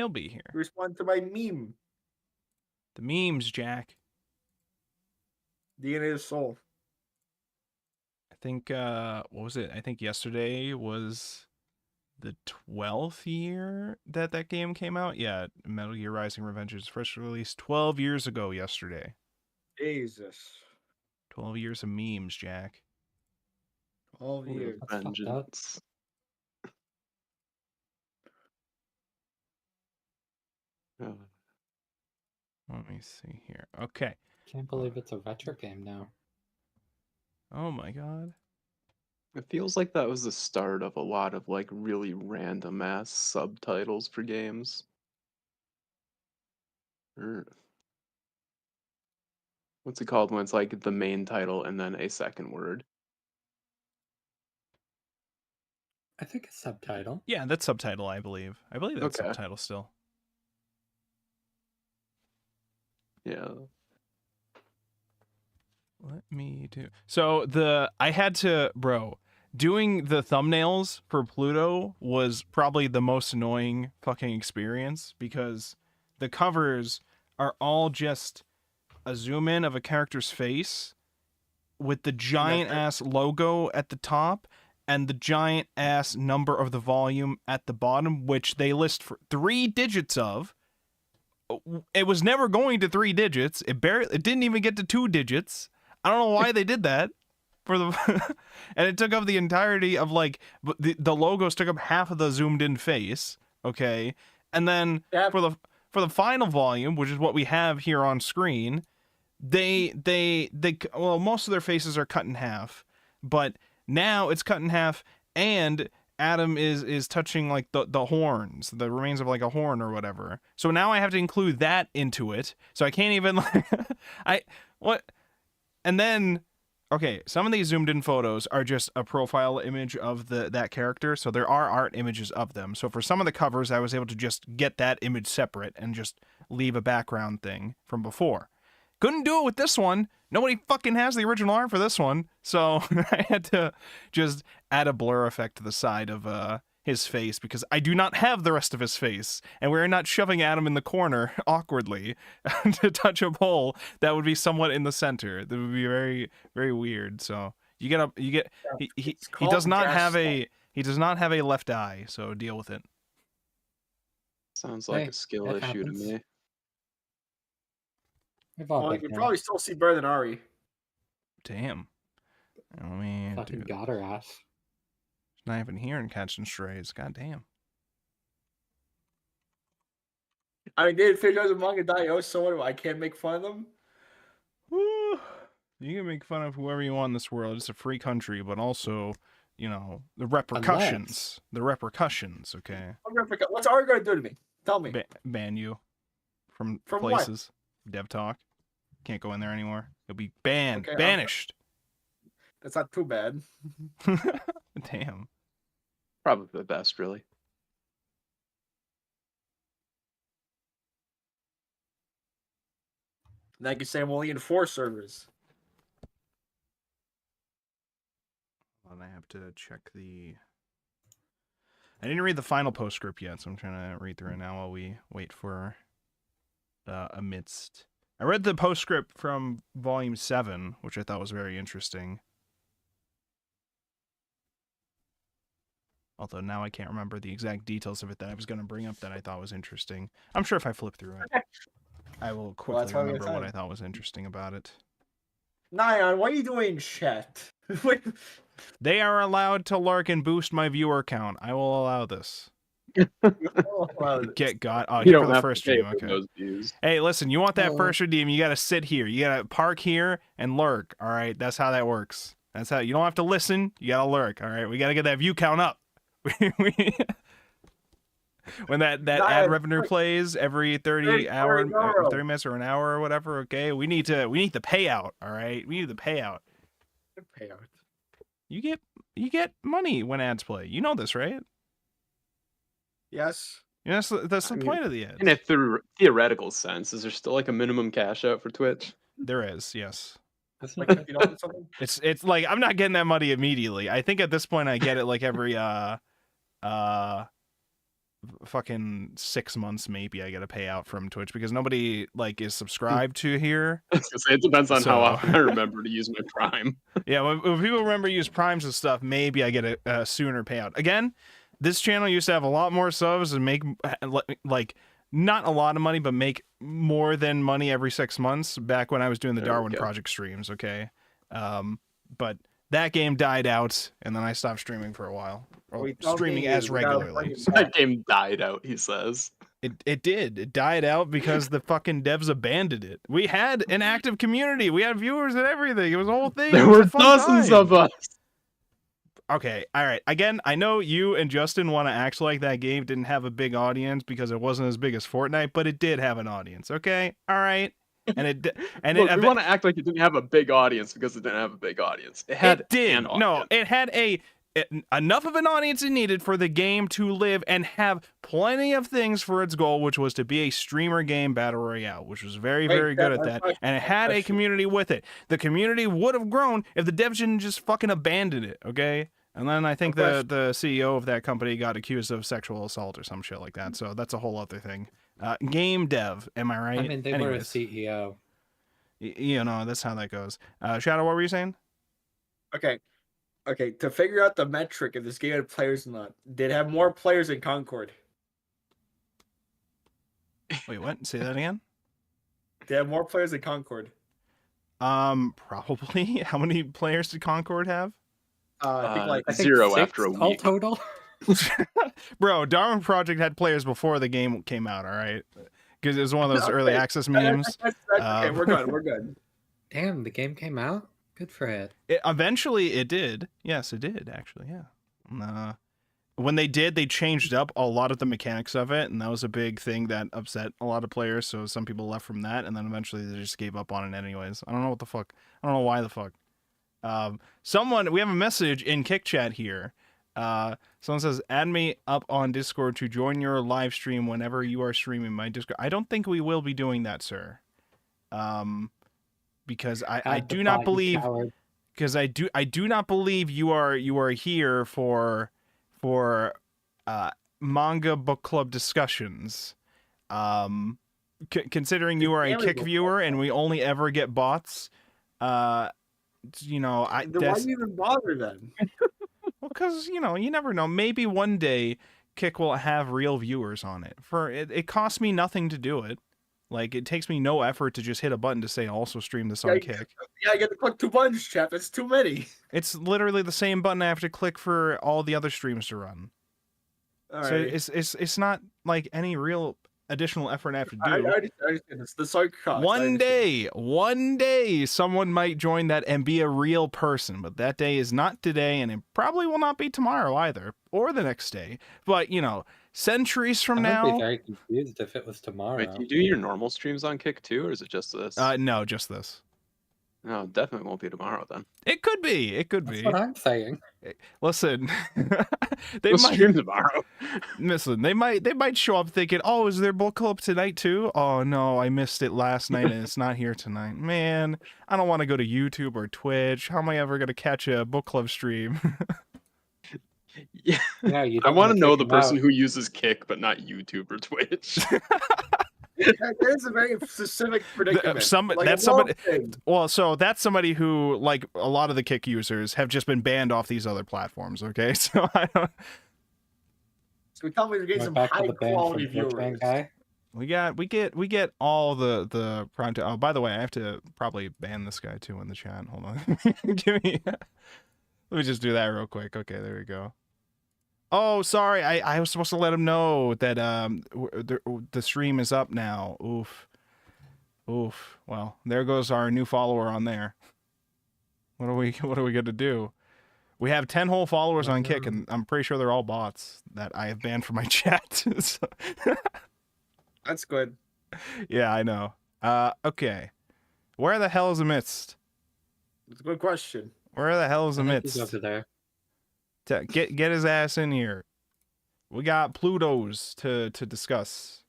He'll be here. Respond to my meme. The memes, Jack. DNA of Soul. I think, what was it? I think yesterday was the 12th year that that game came out. Yeah, Metal Gear Rising: Revengeance first released 12 years ago yesterday. Jesus. 12 years of memes, Jack. 12 years. Vengeance. Let me see here. Okay. Can't believe it's a retro game now. Oh my god. It feels like that was the start of a lot of like really random ass subtitles for games. Or what's it called when it's like the main title and then a second word? I think a subtitle. Yeah, that's subtitle, I believe. I believe that's Okay. subtitle still. Yeah. Let me do. So I had to, bro, doing the thumbnails for PLUTO was probably the most annoying fucking experience because the covers are all just a zoom in of a character's face with the giant ass logo at the top and the giant ass number of the volume at the bottom, which they list for 3 digits of. It was never going to 3 digits. It didn't even get to 2 digits. I don't know why they did that for the, and it took up the entirety of like the logos took up half of the zoomed in face. Okay. And then for the final volume, which is what we have here on screen, well, most of their faces are cut in half, but now it's cut in half and Adam is touching like the horns, the remains of like a horn or whatever. So now I have to include that into it. So I can't even like, and then, okay, some of these zoomed in photos are just a profile image of that character. So there are art images of them. So for some of the covers, I was able to just get that image separate and just leave a background thing from before. Couldn't do it with this one. Nobody fucking has the original art for this one. So I had to just add a blur effect to the side of his face because I do not have the rest of his face. And we're not shoving Adam in the corner awkwardly to touch a pole that would be somewhat in the center. That would be very, very weird. So he does not have a left eye, so deal with it. Sounds like a skill issue to me. Well, you can probably still see better than Ari. Damn. I mean, fucking got her ass. She's not even here in Catching Strays. God damn. I mean, David Fisher has a Manga.io, so what do I can't make fun of them? Woo. You can make fun of whoever you want in this world. It's a free country, but also, you know, the repercussions. The repercussions, okay? What's Ari going to do to me? Tell me. Ban you from places. What? Dev Talk. Can't go in there anymore. You'll be banned. Okay, banished. That's not too bad. Damn. Probably the best, really. Now you can say I'm only in 4 servers. Well, I have to check the... I didn't read the final postscript yet, so I'm trying to read through it now while we wait for amidst... I read the postscript from Volume 7, which I thought was very interesting. Although now I can't remember the exact details of it that I was going to bring up that I thought was interesting. I'm sure if I flip through it, I will quickly remember what I thought was interesting about it. Nyan, what are you doing in chat? They are allowed to lurk and boost my viewer count. I will allow this. Get God. Oh, you for the first stream. Okay. Hey, listen, you want that first redeem, you got to sit here. You got to park here and lurk. All right. That's how that works. That's how you don't have to listen. You got to lurk. All right. We got to get that view count up. When that ad revenue plays every 30 minutes or an hour or whatever. Okay. We need the payout. All right. We need the payout. The payout. You get money when ads play. You know this, right? Yes. Yes, that's the point of the ads. In a theoretical sense, is there still like a minimum cash out for Twitch? There is, yes. That's like something. It's like I'm not getting that money immediately. I think at this point I get it like every fucking 6 months maybe I get a payout from Twitch because nobody like is subscribed to here. I was gonna say, it depends on how So- often I remember to use my Prime. Yeah, when people remember to use primes and stuff, maybe I get a sooner payout. Again, this channel used to have a lot more subs and make like not a lot of money, but make more than money every 6 months back when I was doing the There we Darwin go. Project streams. Okay, but that game died out, and then I stopped streaming for a while. Or We don't streaming need as you, we gotta regularly. bring it So That game died out, he says. it did. It died out because the fucking devs abandoned it. We had an active community. We had viewers and everything. It was a whole thing. There It was were a fun dozens time. of us. Okay, all right. Again, I know you and Justin want to act like that game didn't have a big audience because it wasn't as big as Fortnite, but it did have an audience. Okay, all right, and Look, we want to act like it didn't have a big audience because it didn't have a big audience. It had it did. an No, audience. it had enough of an audience it needed for the game to live and have plenty of things for its goal, which was to be a streamer game battle royale, which was very, Wait, very good at one that, question, and it one had a question. community with it. The community would have grown if the devs didn't just fucking abandon it. Okay. And then I think One the CEO of that company got accused of sexual assault or some shit like that. So that's a whole other thing. Game dev, am I right? I mean, they were a Anyways, CEO. you know, that's how that goes. Shadow, what were you saying? Okay. Okay, to figure out the metric if this game had players or not, did it have more players in Concord? Wait, what? Say that again? Did it have more players in Concord? Probably. How many players did Concord have? I think like I think 0 6 after a all week. total. Bro, Darwin Project had players before the game came out, all right? Because it was one of those early Okay. access memes. Okay, we're good. We're good. Damn, the game came out. Good for it. Eventually, it did. Yes, it did, actually, yeah. When they did, they changed up a lot of the mechanics of it, and that was a big thing that upset a lot of players, so some people left from that, and then eventually they just gave up on it anyways. I don't know what the fuck. I don't know why the fuck. We have a message in Kick Chat here. Someone says, add me up on Discord to join your live stream whenever you are streaming my Discord. I don't think we will be doing that, sir. Because I God, the do not bot, you believe, coward. because I do not believe you are here for manga book club discussions. Considering you are a Very Kick good. viewer and we only ever get bots, you know, Then why do you even bother then? well, because you know, you never know. Maybe one day Kick will have real viewers on it. It costs me nothing to do it. Like, it takes me no effort to just hit a button to say also stream this on Kick. Yeah, you get to click 2 buttons, chap. That's too many. It's literally the same button I have to click for all the other streams to run. All So right. it's not like any real additional effort I have to do. I understand this. The sunk cost. One day, someone might join that and be a real person, but that day is not today, and it probably will not be tomorrow either, or the next day. But, you know, centuries from I would be now... very confused if it was tomorrow. Wait, do you do your normal streams on Kick too, or is it just this? No, just this. No, it definitely won't be tomorrow then. It could be. It could That's be. what I'm saying. Listen, We'll stream tomorrow. Listen, they might show up thinking, "Oh, is there book club tonight too?" Oh no, I missed it last night and it's not here tonight. Man, I don't want to go to YouTube or Twitch. How am I ever gonna catch a book club stream? Yeah. Yeah, you I don't want to wanna know kick the him person out. who uses Kick but not YouTube or Twitch. That is a very specific predicament. that's Like a somebody. world thing. Well, so that's somebody who, like a lot of the Kick users, have just been banned off these other platforms. Okay, so I don't. So we tell me we're getting We're some back to high the ban quality from Twitch ban viewers. guy. We get all the prime time. Oh, by the way, I have to probably ban this guy too in the chat. Hold on, give me. Let me just do that real quick. Okay, there we go. Oh, sorry. I was supposed to let him know that the stream is up now. Oof. Well, there goes our new follower on there. What are we gonna do? We have 10 whole followers on Kick, and I'm pretty sure they're all bots that I have banned from my chat. So- That's good. yeah, I know. Okay. Where the hell is Amidst? It's a good question. Where the hell is I think he's Amidst? over there. Get his ass in here. We got Plutos to discuss.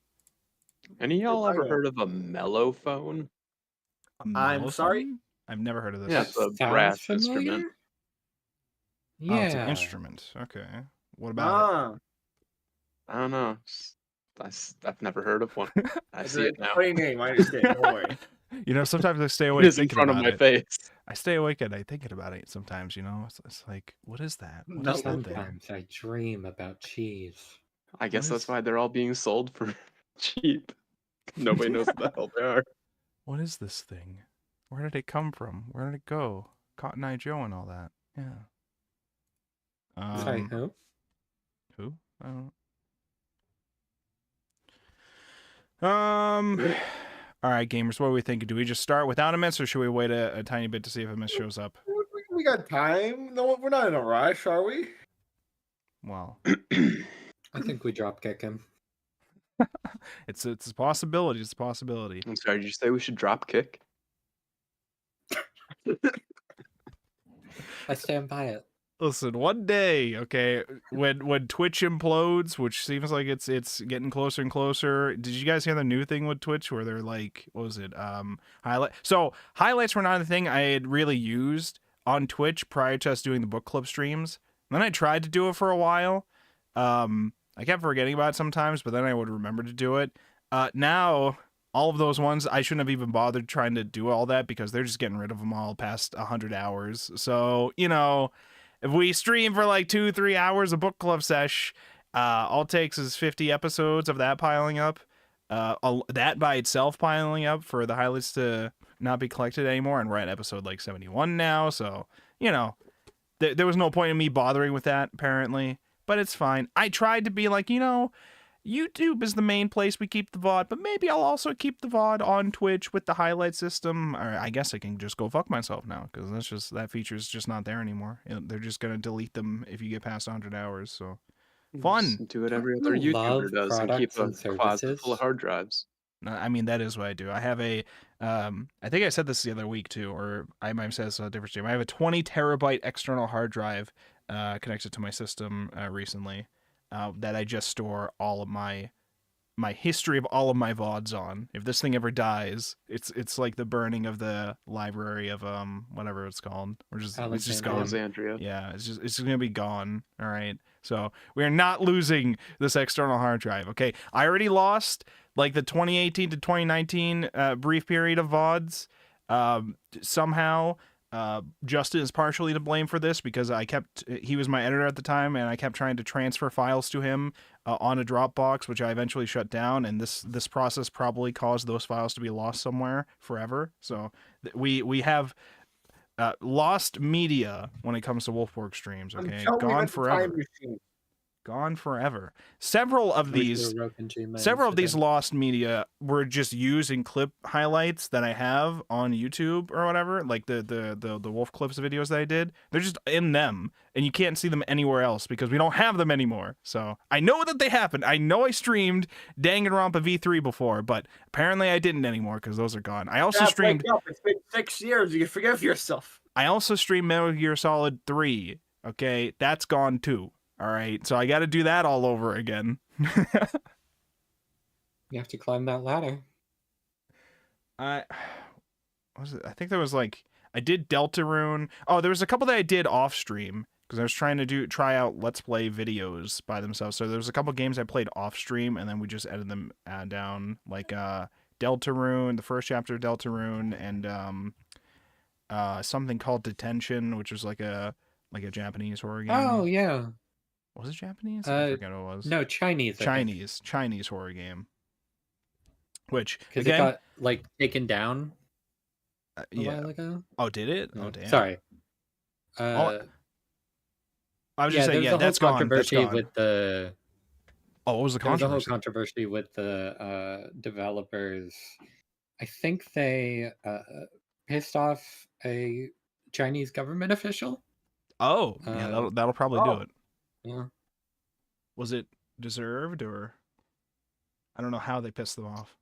Any of y'all ever Pluto. heard of a mellophone? A I'm sorry? mellophone? I've never heard of this. Yeah, it's a Sounds brass familiar? instrument. Oh, it's an Yeah. instrument. Okay. What about I don't know. I've never heard of one. I see it now. Funny name, I understand. Don't worry. You know, sometimes I stay It awake is in thinking front of about my it. face. I stay awake at night thinking about it sometimes, you know? It's like, what is that? What is that thing? Sometimes I dream about cheese. I guess What that's is- why they're all being sold for cheap. Nobody knows what the hell they are. What is this thing? Where did it come from? Where did it go? Cotton Eye Joe and all that. Yeah. Sorry, who? Who? I don't know. All right, gamers, what do we think? Do we just start without a miss, or should we wait a tiny bit to see if a miss shows up? We got time. No, we're not in a rush, are we? Well, I think we drop kick him. it's a possibility. It's a possibility. I'm sorry, did you say we should drop kick? I stand by it. Listen, one day, okay, when Twitch implodes, which seems like it's getting closer and closer. Did you guys hear the new thing with Twitch where they're like, what was it? Highlight. So highlights were not a thing I had really used on Twitch prior to us doing the book club streams. And then I tried to do it for a while. I kept forgetting about it sometimes, but then I would remember to do it. Now all of those ones, I shouldn't have even bothered trying to do all that because they're just getting rid of them all past 100 hours. So, you know, if we stream for like 2-3 hours a book club sesh, all it takes is 50 episodes of that piling up. That by itself piling up for the highlights to not be collected anymore. And we're at episode like 71 now. So, you know, there was no point in me bothering with that, apparently. But it's fine. I tried to be like, you know, YouTube is the main place we keep the VOD, but maybe I'll also keep the VOD on Twitch with the highlight system. Or I guess I can just go fuck myself now because that feature is just not there anymore. They're just gonna delete them if you get past 100 hours. So fun. Just do what every other You love YouTuber does and keep products a and closet services. full of hard drives. I mean, that is what I do. I have a, I think I said this the other week too, or I might have said this on a different stream. I have a 20 terabyte external hard drive connected to my system recently that I just store all of my history of all of my VODs on. If this thing ever dies, it's like the burning of the library of whatever it's called. It's just gone. Alexandria. Yeah, it's gonna be gone. All right. So we are not losing this external hard drive. Okay. I already lost like the 2018 to 2019 brief period of VODs. Somehow Justin is partially to blame for this because he was my editor at the time and I kept trying to transfer files to him on a Dropbox, which I eventually shut down. And this process probably caused those files to be lost somewhere forever. So we have lost media when it comes to Wolfborg streams. Okay, gone forever. Gone forever. Several of these lost media were just using clip highlights that I have on YouTube or whatever, like the Wolf Clips videos that I did. They're just in them, and you can't see them anywhere else because we don't have them anymore. So I know that they happened. I know I streamed Danganronpa V3 before, but apparently I didn't anymore because those are gone. I also streamed. It's been 6 years. You can forgive yourself. I also streamed Metal Gear Solid 3. Okay, that's gone too. All right, so I got to do that all over again. You have to climb that ladder. I think there was like I did Deltarune. Oh, there was a couple that I did off stream because I was trying to try out Let's Play videos by themselves. So there was a couple games I played off stream and then we just edited them down, like Deltarune, the first chapter of Deltarune, and something called Detention, which was like a Japanese horror game. Oh yeah. Was it Japanese? I forget what it was. No, Chinese. Chinese horror game. Which because it got like taken down a while ago. Oh, did it? Oh, damn. Sorry. I was just saying, that's gone. That's gone. With the. Oh, what was the controversy? There was a whole controversy? controversy with the developers. I think they pissed off a Chinese government official. Oh, yeah, that'll probably do it. Yeah. Was it deserved, or I don't know how they pissed them off?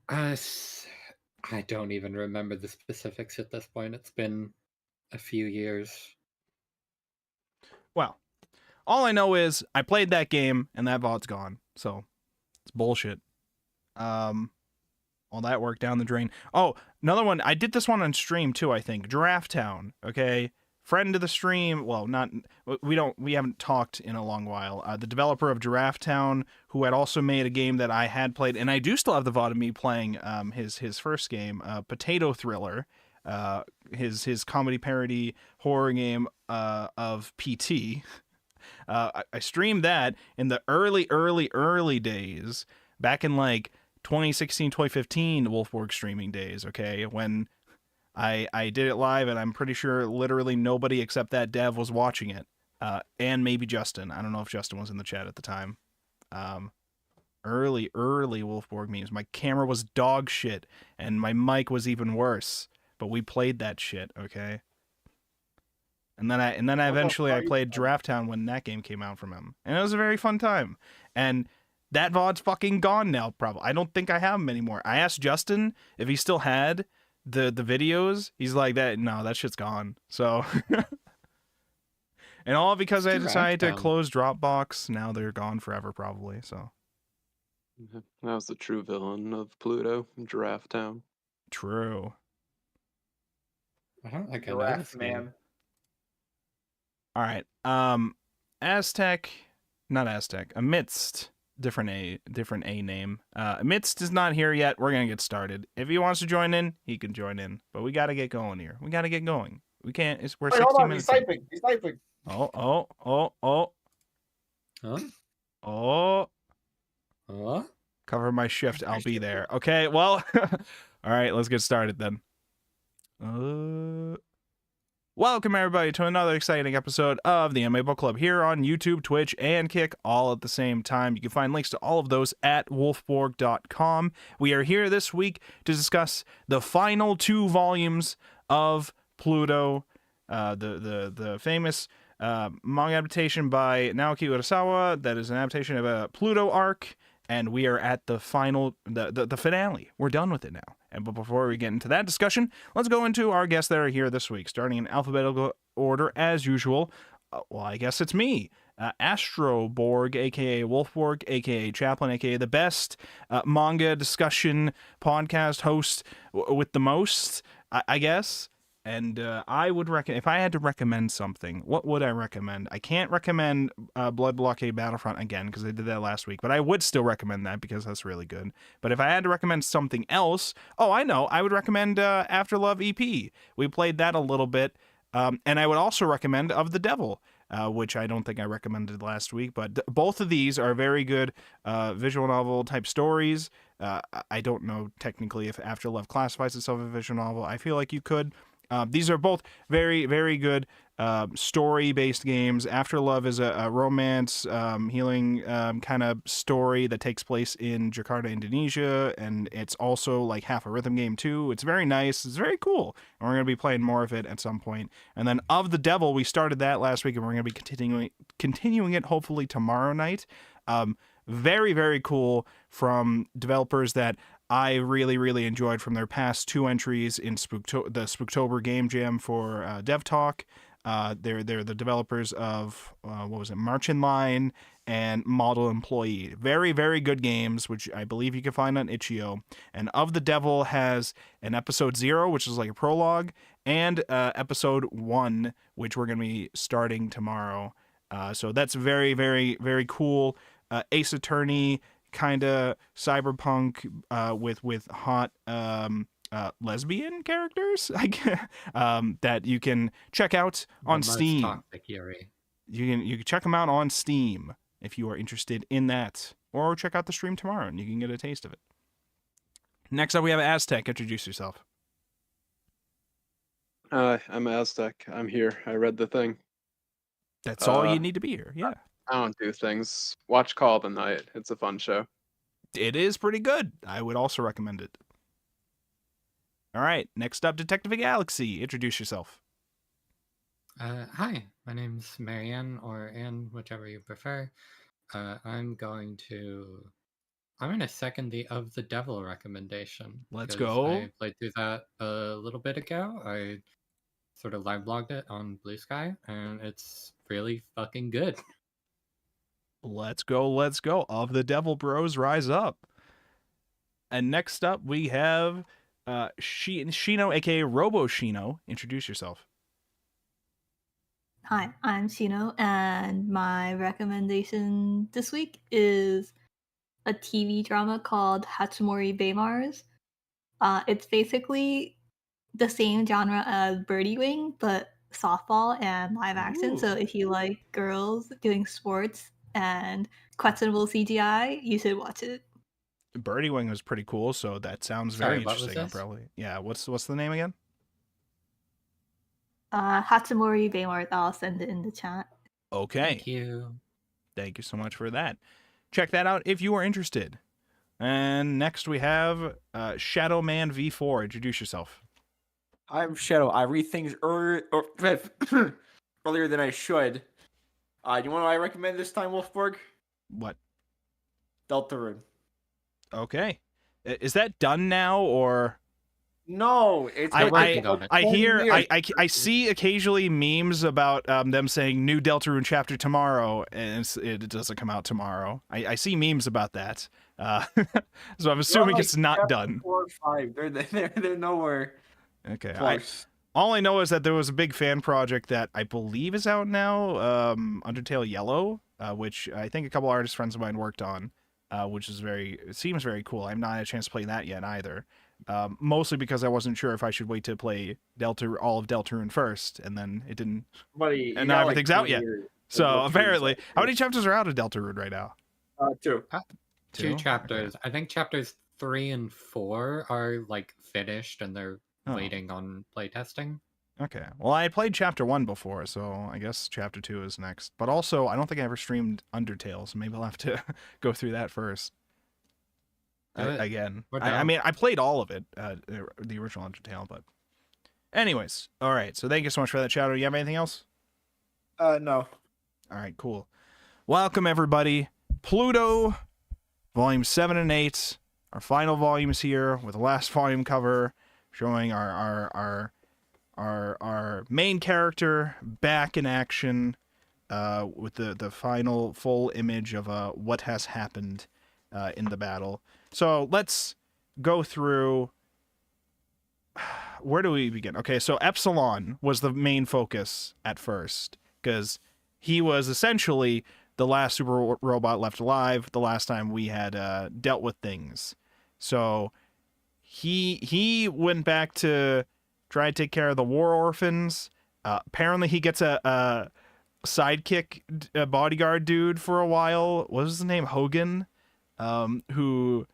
I don't even remember the specifics at this point. It's been a few years. Well, all I know is I played that game and that VOD's gone. So it's bullshit. All that work down the drain. Oh, another one. I did this one on stream too, I think. Giraffe Town. Okay. friend of the stream. Well, not we haven't talked in a long while. The developer of Giraffe Town, who had also made a game that I had played, and I do still have the VOD of me playing his first game, Potato Thriller, his comedy parody horror game of PT. I streamed that in the early days, back in like 2016, 2015 Wolfborg streaming days, okay, when I did it live, and I'm pretty sure literally nobody except that dev was watching it, and maybe Justin. I don't know if Justin was in the chat at the time. Early Wolfborg memes. My camera was dog shit, and my mic was even worse, but we played that shit, okay? And then I eventually played Giraffe Town when that game came out from him, and it was a very fun time. And that VOD's fucking gone now, probably. I don't think I have him anymore. I asked Justin if he still had the videos. He's like, that shit's gone. So and all because I decided to close Dropbox. Now they're gone forever, probably. So That was the true villain of Pluto, Giraffe Town. true. I don't think I know Giraffe this game. man. All right. Amidst different A name. Amidst is not here yet. We're gonna get started. If he wants to join in, he can join in. But we gotta get going here. We gotta get going. We can't. We're Wait, 16 hold on. minutes. He's typing. He's typing. Oh. Huh? What? Cover my shift. I'll be there. Okay. Well. All right. Let's get started then. Welcome everybody to another exciting episode of the Anime Book Club here on YouTube, Twitch, and Kick all at the same time. You can find links to all of those at wolfborg.com. We are here this week to discuss the final 2 volumes of PLUTO, the famous manga adaptation by Naoki Urasawa. That is an adaptation of a PLUTO arc, and we are at the final, the finale. We're done with it now. But before we get into that discussion, let's go into our guests that are here this week, starting in alphabetical order as usual. Well, I guess it's me, Astroborg, aka Wolfborg, aka Chaplin, aka the best manga discussion podcast host with the most, I guess. And I would recommend, if I had to recommend something, what would I recommend? I can't recommend Blood Blockade Battlefront again because I did that last week, but I would still recommend that because that's really good. But if I had to recommend something else, I know, I would recommend After Love EP. We played that a little bit, and I would also recommend Of the Devil, which I don't think I recommended last week, but both of these are very good visual novel type stories. I don't know technically if After Love classifies itself as a visual novel. I feel like you could. These are both very, very good story-based games. After Love is a romance, healing kind of story that takes place in Jakarta, Indonesia, and it's also like half a rhythm game too. It's very nice. It's very cool, and we're going to be playing more of it at some point. And then Of the Devil, we started that last week, and we're going to be continuing it hopefully tomorrow night. Very, very cool from developers that I really, really enjoyed from their past 2 entries in the Spooktober Game Jam for Dev Talk. They're the developers of, March in Line and Model Employee. Very, very good games, which I believe you can find on itch.io. And Of the Devil has an episode 0, which is like a prologue, and episode 1, which we're going to be starting tomorrow. So that's very, very, very cool. Ace Attorney kind of cyberpunk with hot lesbian characters that you can check out on Steam. You can check them out on Steam if you are interested in that, or check out the stream tomorrow and you can get a taste of it. Next up we have Aztec. Introduce yourself. I'm Aztec. I'm here. I read the thing. That's all you need to be here. Yeah. I don't do things. Watch Call of the Night. It's a fun show. It is pretty good. I would also recommend it. All right. Next up, Detective Galaxy. Introduce yourself. Hi, my name's Marianne, or Anne, whichever you prefer. I'm going to second the Of the Devil recommendation. Let's because go. I played through that a little bit ago. I sort of live blogged it on Blue Sky, and it's really fucking good. Let's go. Of the Devil Bros, rise up. And next up, we have Shino, aka Robo Shino. Introduce yourself. Hi, I'm Shino, and my recommendation this week is a TV drama called Hachimori Beimars. It's basically the same genre as Birdie Wing, but softball and live action. So Ooh. if you like girls doing sports and questionable CGI, you should watch it. Birdie Wing was pretty cool, so that sounds Sorry, very what was interesting. I'm this? probably what's the name again? Hachimori Beimars, I'll send it in the chat. Okay. Thank you. Thank you so much for that. Check that out if you are interested. And next we have Shadow Man V4. Introduce yourself. I'm Shadow. I read things earlier than I should. You want what I recommend this time, Wolfborg? What? Deltarune. Okay. Is that done now, or? No, it's They're been working like on it. I 20 hear years. I see occasionally memes about them saying new Deltarune chapter tomorrow, and it doesn't come out tomorrow. I see memes about that, so I'm assuming They're on, it's not chapter done. 4 or 5. They're nowhere Okay, close. all I know is that there was a big fan project that I believe is out now, Undertale Yellow, which I think a couple artist friends of mine worked on, which is it seems very cool. I've not had a chance to play that yet either. Mostly because I wasn't sure if I should wait to play all of Deltarune first, and then it didn't. Buddy, And now everything's out yet. So Deltarune's apparently, out. how many chapters are out of Deltarune right now? 2. Two chapters. I think chapters 3 and 4 are like finished and they're Oh. waiting on playtesting. Okay. Well, I had played chapter 1 before, so I guess chapter 2 is next. But also, I don't think I ever streamed Undertale, so maybe I'll have to go through that first. Again. We're I down. mean, I played all of it, the original Undertale, but. Anyways, all right. So thank you so much for that, Shadow. You have anything else? No. All right, cool. Welcome, everybody. Pluto, volume 7 and 8. Our final volumes here with the last volume cover showing our main character back in action with the final full image of what has happened in the battle. So let's go through. Where do we begin? Okay, so Epsilon was the main focus at first because he was essentially the last super robot left alive the last time we had dealt with things. So he went back to try to take care of the war orphans. Apparently he gets a sidekick, a bodyguard dude for a while. What was his name? Hogan, who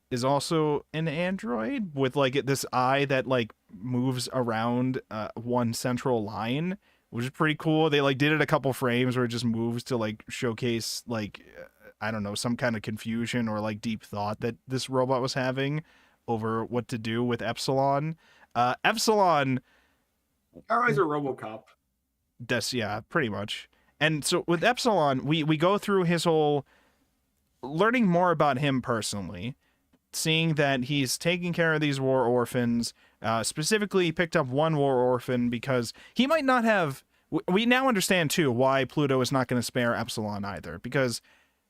is also an android with like this eye that like moves around one central line, which is pretty cool. They like did it a couple frames where it just moves to like showcase like I don't know, some kind of confusion or like deep thought that this robot was having over what to do with Epsilon. Epsilon, Alright, a RoboCop. yeah, pretty much. And so with Epsilon, we go through his whole learning more about him personally, seeing that he's taking care of these war orphans. Specifically, he picked up one war orphan because he might not have. We now understand too why Pluto is not going to spare Epsilon either, because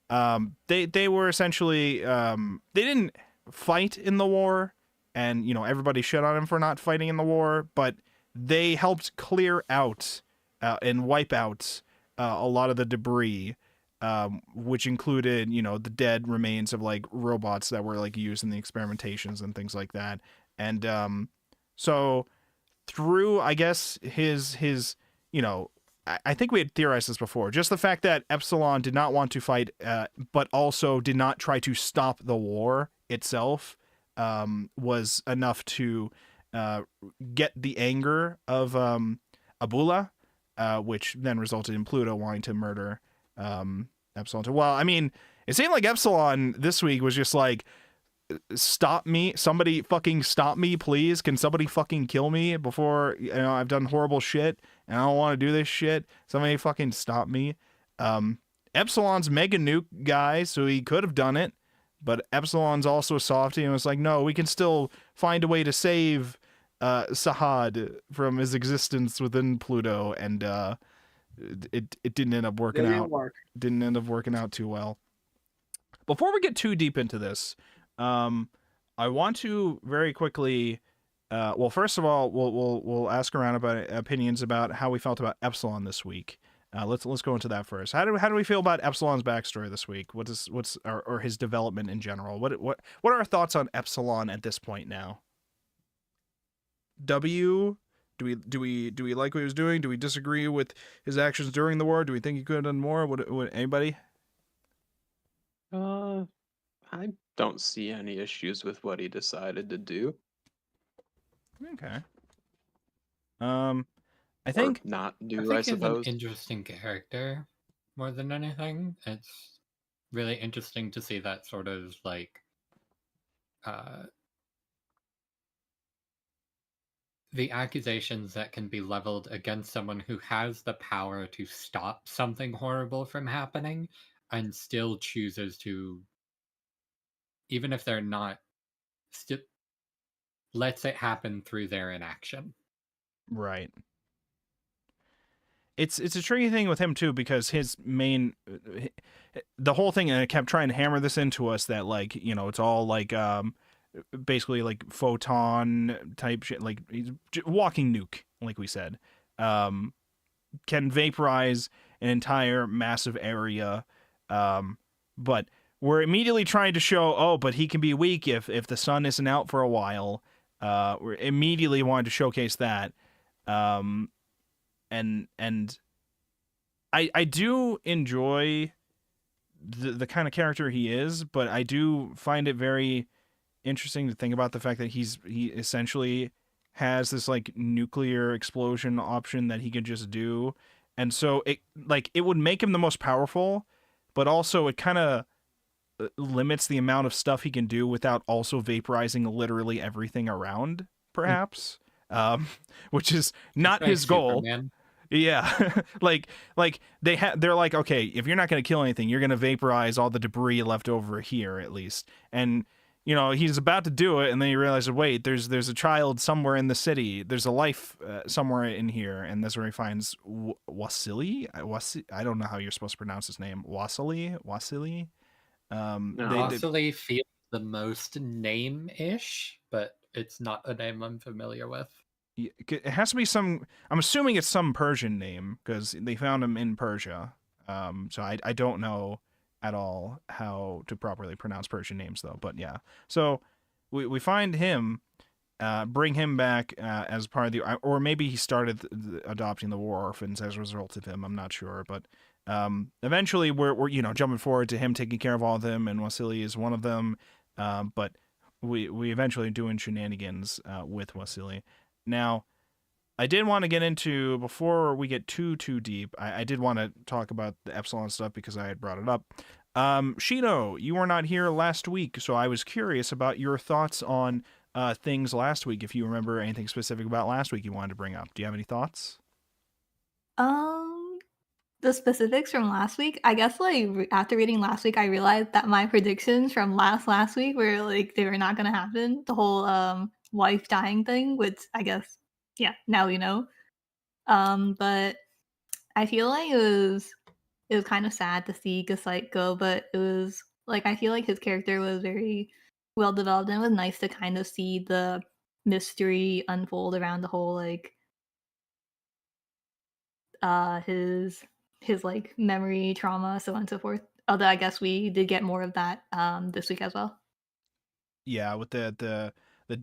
they were essentially they didn't fight in the war, and you know everybody shit on him for not fighting in the war, but they helped clear out and wipe out a lot of the debris. Which included, you know, the dead remains of like robots that were like used in the experimentations and things like that. And so through, I guess, his you know, I think we had theorized this before, just the fact that Epsilon did not want to fight, but also did not try to stop the war itself, was enough to get the anger of Abula, which then resulted in Pluto wanting to murder Epsilon. Well, I mean, it seemed like Epsilon this week was just like, stop me, somebody fucking stop me, please. Can somebody fucking kill me before, you know, I've done horrible shit and I don't want to do this shit. Somebody fucking stop me. Epsilon's mega nuke guy, so he could have done it, but Epsilon's also a softie and was like, no, we can still find a way to save Sahad from his existence within Pluto, and it didn't end up working out. Didn't end up working out too well. Before we get too deep into this, I want to very quickly Well, first of all, we'll ask around about opinions about how we felt about Epsilon this week. Let's go into that first. How do we feel about Epsilon's backstory this week? What's or his development in general? What are our thoughts on Epsilon at this point now? W, do we like what he was doing? Do we disagree with his actions during the war? Do we think he could have done more? Would anybody? I don't see any issues with what he decided to do. Okay. I Or think not I do, think I he's an suppose. interesting character more than anything. It's really interesting to see that sort of like the accusations that can be leveled against someone who has the power to stop something horrible from happening and still chooses to, even if they're not, lets it happen through their inaction. right. It's a tricky thing with him too, because his main, the whole thing, and I kept trying to hammer this into us that like, it's all like basically like photon type shit, like he's walking nuke, like we said, can vaporize an entire massive area, but we're immediately trying to show, but he can be weak if the sun isn't out for a while. We're immediately wanting to showcase that. And I do enjoy the kind of character he is, but I do find it very interesting to think about the fact that he essentially has this like nuclear explosion option that he could just do, and so it would make him the most powerful, but also it kind of limits the amount of stuff he can do without also vaporizing literally everything around, perhaps. Which is not his goal. Superman. Yeah, like they're like, okay, if you're not gonna kill anything, you're gonna vaporize all the debris left over here at least. And he's about to do it, and then he realizes, wait, there's a child somewhere in the city. There's a life somewhere in here, and that's where he finds Wasili. I don't know how you're supposed to pronounce his name. Wasili. Possibly feels the most name-ish, but it's not a name I'm familiar with. It has to be some. I'm assuming it's some Persian name because they found him in Persia. So I don't know at all how to properly pronounce Persian names though. But yeah, so we find him, bring him back as part of the, or maybe he started adopting the war orphans as a result of him. I'm not sure, but eventually we're jumping forward to him taking care of all of them, and Wasili is one of them. But we eventually doing shenanigans with Wasili. Now, I did want to get into, before we get too deep, I did want to talk about the Epsilon stuff because I had brought it up. Shino, you were not here last week, so I was curious about your thoughts on things last week. If you remember anything specific about last week you wanted to bring up. Do you have any thoughts? The specifics from last week, I guess, like, after reading last week, I realized that my predictions from last week were, like, they were not gonna happen. The whole, wife dying thing, which I guess, yeah, now we know. But I feel like it was kind of sad to see Gaslight go, but it was, like, I feel like his character was very well developed, and it was nice to kind of see the mystery unfold around the whole, like, his like memory trauma, so on and so forth. Although I guess we did get more of that this week as well. Yeah, with the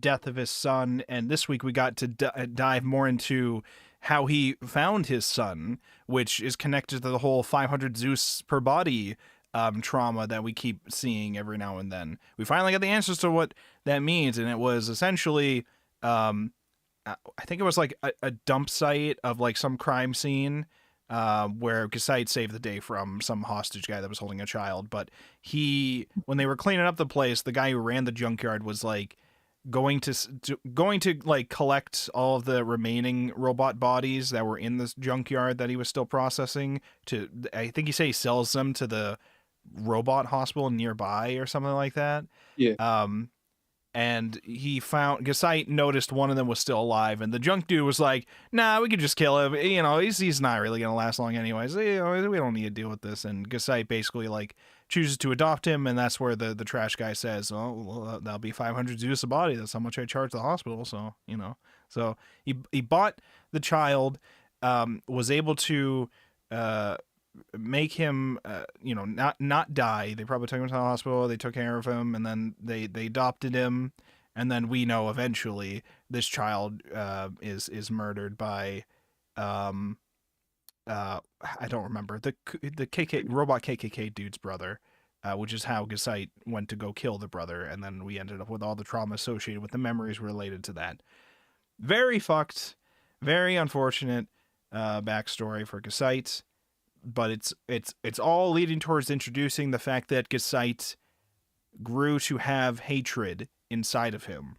death of his son, and this week we got to dive more into how he found his son, which is connected to the whole 500 Zeus per body trauma that we keep seeing every now and then. We finally got the answers to what that means, and it was essentially I think it was like a dump site of like some crime scene where Gasite saved the day from some hostage guy that was holding a child. But when they were cleaning up the place, the guy who ran the junkyard was like going to like collect all of the remaining robot bodies that were in this junkyard that he was still processing. I think he said he sells them to the robot hospital nearby or something like that. Yeah. and he found Gesite noticed one of them was still alive, and the junk dude was like, "Nah, we could just kill him. You know, he's not really gonna last long anyways. You know, we don't need to deal with this." And Gesite basically like chooses to adopt him, and that's where the trash guy says, "Oh, well, that'll be 500 Zeus a body. That's how much I charge the hospital." So you know, so he bought the child, was able to make him you know, not die. They probably took him to the hospital, they took care of him, and then they adopted him, and then we know eventually this child is murdered by I don't remember, the robot KKK dude's brother, which is how Gesite went to go kill the brother, and then we ended up with all the trauma associated with the memories related to that. Very fucked, very unfortunate backstory for Gesite. But it's all leading towards introducing the fact that Gesite grew to have hatred inside of him,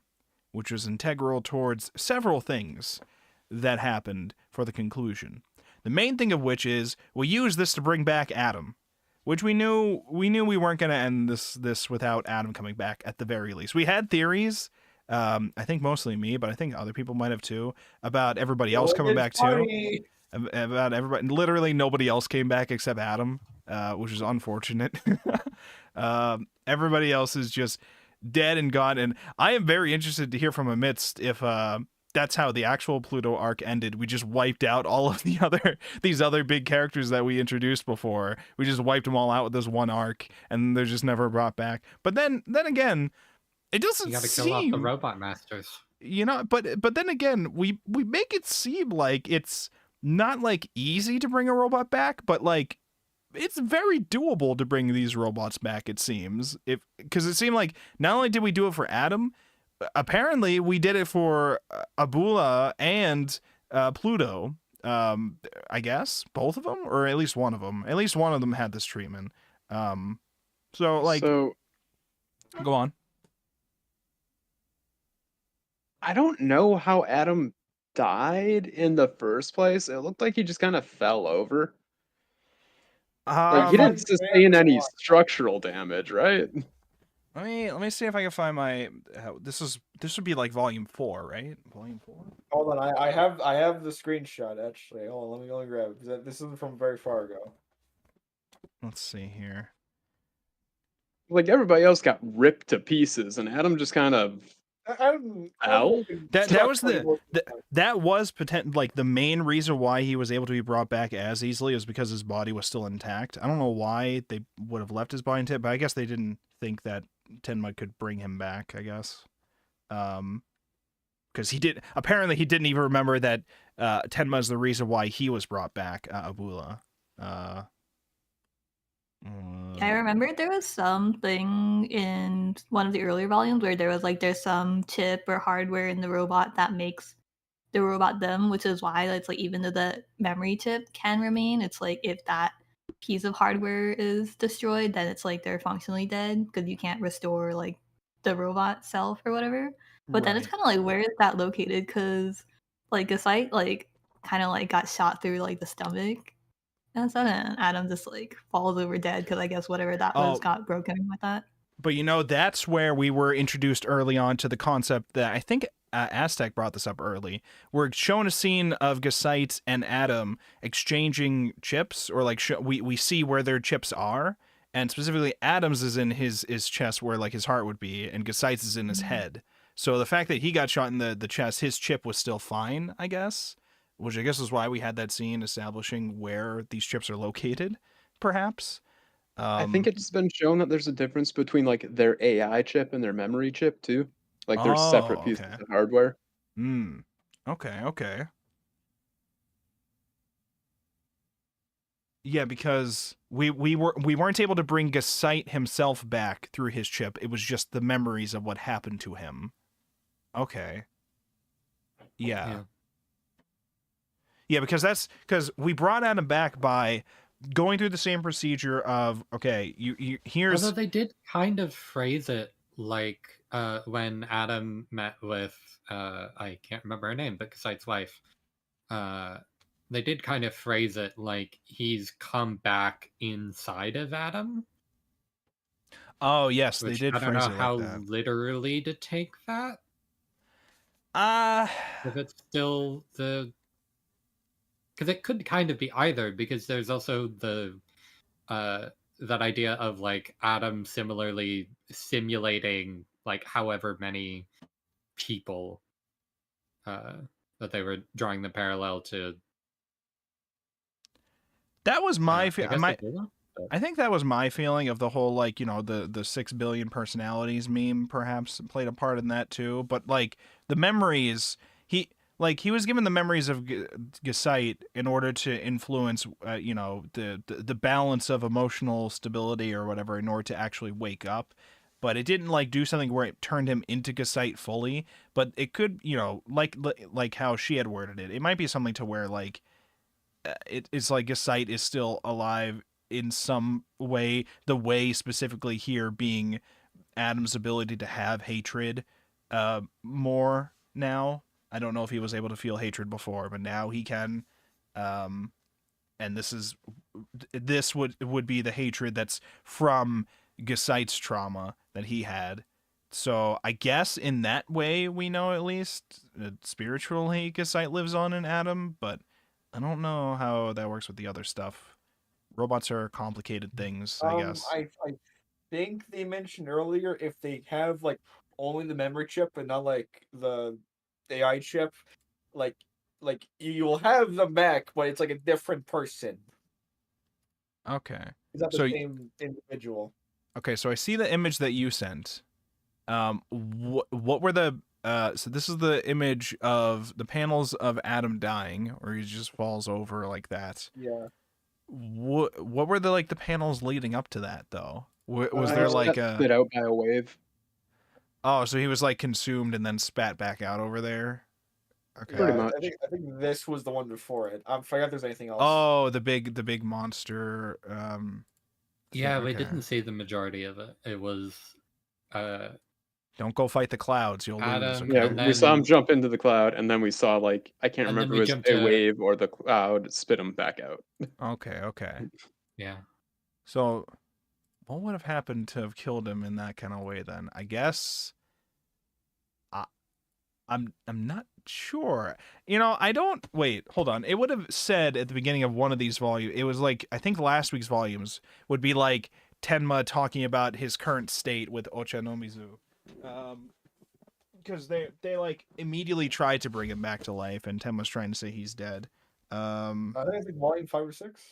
which was integral towards several things that happened for the conclusion. The main thing of which is we use this to bring back Adam, which we knew we weren't going to end this without Adam coming back at the very least. We had theories, I think mostly me, but I think other people might have too, about everybody else coming back too. About everybody, literally nobody else came back except Adam, which is unfortunate. Everybody else is just dead and gone, and I am very interested to hear from Amidst if that's how the actual Pluto arc ended. We just wiped out all of these other big characters that we introduced before. We just wiped them all out with this one arc, and they're just never brought back. But then again, it doesn't You gotta seem, kill off the robot masters. you know. But then again, we make it seem like it's not like easy to bring a robot back, but like it's very doable to bring these robots back, it seems. Because it seemed like not only did we do it for Adam, apparently we did it for Abula and Pluto. I guess both of them, or at least one of them. At least one of them had this treatment. So go on. I don't know how Adam died in the first place. It looked like he just kind of fell over. Like he didn't sustain any structural damage, right? Let me see if I can find my. This would be like volume 4, right? Volume 4. Hold on, I have the screenshot actually. Hold on, let me grab it because this isn't from very far ago. Let's see here. Like everybody else got ripped to pieces, and Adam just kind of ow. That was like the main reason why he was able to be brought back as easily is because his body was still intact. I don't know why they would have left his body intact, but I guess they didn't think that Tenma could bring him back, I guess. Because he didn't even remember that Tenma is the reason why he was brought back, Abula. I remember there was something in one of the earlier volumes where there was like there's some chip or hardware in the robot that makes the robot them, which is why it's like even though the memory chip can remain, it's like if that piece of hardware is destroyed, then it's like they're functionally dead because you can't restore like the robot self or whatever. But then it's kind of like, where is that located? Because like Gesite like kind of like got shot through like the stomach. And so then Adam just like falls over dead because I guess whatever that was got broken with that. But you know, that's where we were introduced early on to the concept that I think Aztec brought this up early. We're shown a scene of Gesite and Adam exchanging chips, or like we see where their chips are, and specifically Adam's is in his chest where like his heart would be, and Gesite's is in his head. So the fact that he got shot in the chest, his chip was still fine, I guess. Which I guess is why we had that scene establishing where these chips are located, perhaps. I think it's been shown that there's a difference between like their AI chip and their memory chip too. Like they're separate pieces of hardware. Okay. Yeah, because we weren't able to bring Gesite himself back through his chip. It was just the memories of what happened to him. Okay. Yeah. Yeah, because we brought Adam back by going through the same procedure of, okay, you here's. Although they did kind of phrase it like when Adam met with I can't remember her name, but Gesite's wife. They did kind of phrase it like he's come back inside of Adam. Oh yes, they Which did I don't phrase know it how like that. literally to take that. If it's still the, because it could kind of be either, because there's also the that idea of like Adam similarly simulating like however many people that they were drawing the parallel to. that was my I guess my they did that, but- I think that was my feeling of the whole, like, you know, the 6 billion personalities meme perhaps played a part in that too. But like the memories, he was given the memories of Gesite in order to influence, you know, the balance of emotional stability or whatever in order to actually wake up. But it didn't like do something where it turned him into Gesite fully. But it could, you know, like how she had worded it. It might be something to where like it's like Gesite is still alive in some way, the way specifically here being Adam's ability to have hatred more now. I don't know if he was able to feel hatred before, but now he can. And this would be the hatred that's from Gesite's trauma that he had. So I guess in that way we know at least spiritually Gesite lives on in Adam, but I don't know how that works with the other stuff. Robots are complicated things, I guess. I think they mentioned earlier if they have like only the memory chip and not like the AI chip, like you will have them back, but it's like a different person. Okay. It's not the So same individual. okay, so I see the image that you sent. What were the so this is the image of the panels of Adam dying, where he just falls over like that. Yeah. What were the like the panels leading up to that though? Was He there just like got spit out by a wave. Oh, so he was like consumed and then spat back out over there? Okay. Pretty Yeah, much. I think this was the one before it. I forgot if there's anything else. Oh, the big monster. Yeah, we okay. didn't see the majority of it. It was Don't go fight the clouds. You'll lose. Adam, Okay. Yeah, and we saw him then- jump into the cloud, and then we saw like I can't And then remember we if it was jumped a to- wave or the cloud spit him back out. Okay. yeah. So, what would have happened to have killed him in that kind of way then? I guess I'm not sure. You know, I don't wait, hold on. It would have said at the beginning of one of these volumes, it was like I think last week's volumes would be like Tenma talking about his current state with Ochanomizu. Because they like immediately tried to bring him back to life and Tenma's trying to say he's dead. I think it's like volume 5 or 6.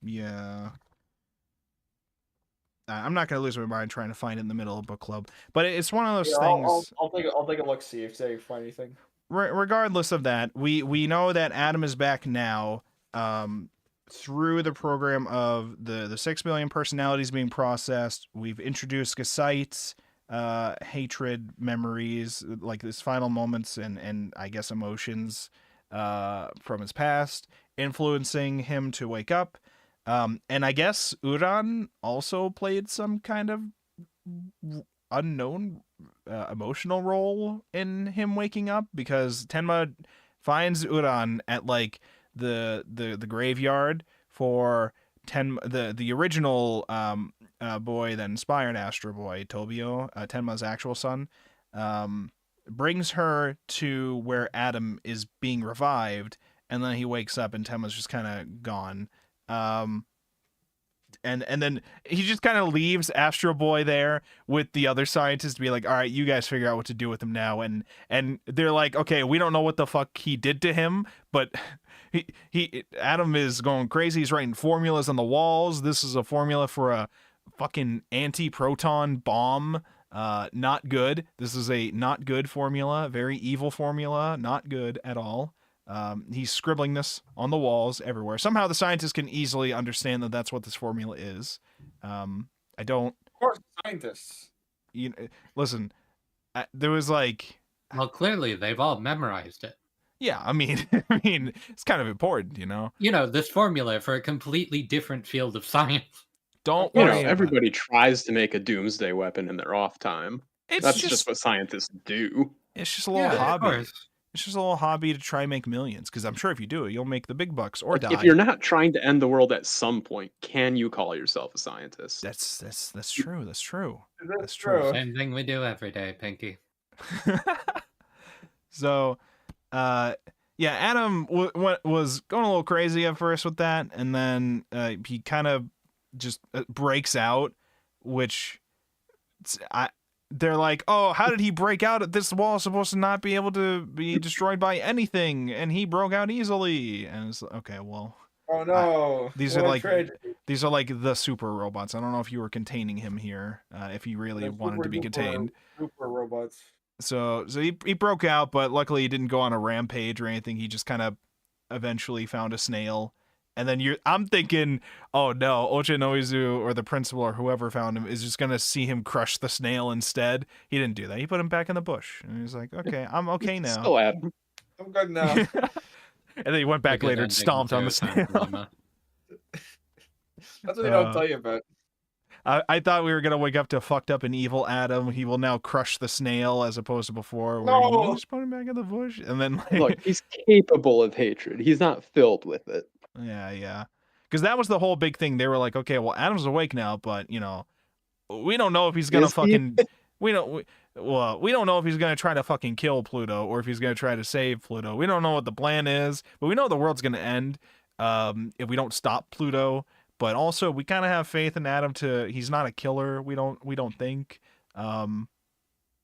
Yeah. I'm not gonna lose my mind trying to find it in the middle of book club, but it's one of those things. I'll take a look, see if they find anything. Regardless of that, we know that Adam is back now, through the program of the 6 billion personalities being processed. We've introduced Gesite's hatred memories, like his final moments and I guess emotions from his past, influencing him to wake up. And I guess Uran also played some kind of unknown emotional role in him waking up, because Tenma finds Uran at like the graveyard for the original boy that inspired Astro Boy, Tobio, Tenma's actual son, brings her to where Adam is being revived, and then he wakes up and Tenma's just kind of gone. And then he just kind of leaves Astro Boy there with the other scientists to be like, all right, you guys figure out what to do with him now. And they're like, okay, we don't know what the fuck he did to him, but Adam is going crazy. He's writing formulas on the walls. This is a formula for a fucking anti-proton bomb. Not good. This is a not good formula, very evil formula, not good at all. He's scribbling this on the walls everywhere. Somehow the scientists can easily understand that that's what this formula is. I don't. Of course, scientists. Listen, there was like. Well, clearly they've all memorized it. Yeah, I mean, it's kind of important, you know. You know, this formula for a completely different field of science. Don't You know, worry. everybody tries to make a doomsday weapon in their off time. It's That's just what scientists do. It's just a little Yeah, of hobby. course. It's just a little hobby to try and make millions. Because I'm sure if you do it, you'll make the big bucks or Like, die. if you're not trying to end the world at some point, can you call yourself a scientist? That's true. That's true. That's true. Same thing we do every day, Pinky. So, yeah, Adam was going a little crazy at first with that, and then he kind of just breaks out, which they're like, oh, how did he break out? This wall is supposed to not be able to be destroyed by anything, and he broke out easily. And it's okay, well. Oh no! These are like the super robots. I don't know if you were containing him here, if he really wanted to be contained. Super robots. So he broke out, but luckily he didn't go on a rampage or anything. He just kind of eventually found a snail. And then I'm thinking, oh no, Ochinoizu or the principal or whoever found him is just going to see him crush the snail instead. He didn't do that. He put him back in the bush. And he's like, okay, I'm okay now. Still Adam. I'm good now. And then he went back later and stomped on the snail. That's what they don't tell you about. I thought we were going to wake up to fucked up and evil Adam. He will now crush the snail as opposed to before. Where he just put him back in the bush. And then, like, look, he's capable of hatred. He's not filled with it. Yeah. Because that was the whole big thing. They were like, okay, well, Adam's awake now, but, we don't know if he's going to fucking... We don't know if he's going to try to fucking kill Pluto or if he's going to try to save Pluto. We don't know what the plan is, but we know the world's going to end if we don't stop Pluto. But also, we kind of have faith in Adam he's not a killer. We don't think,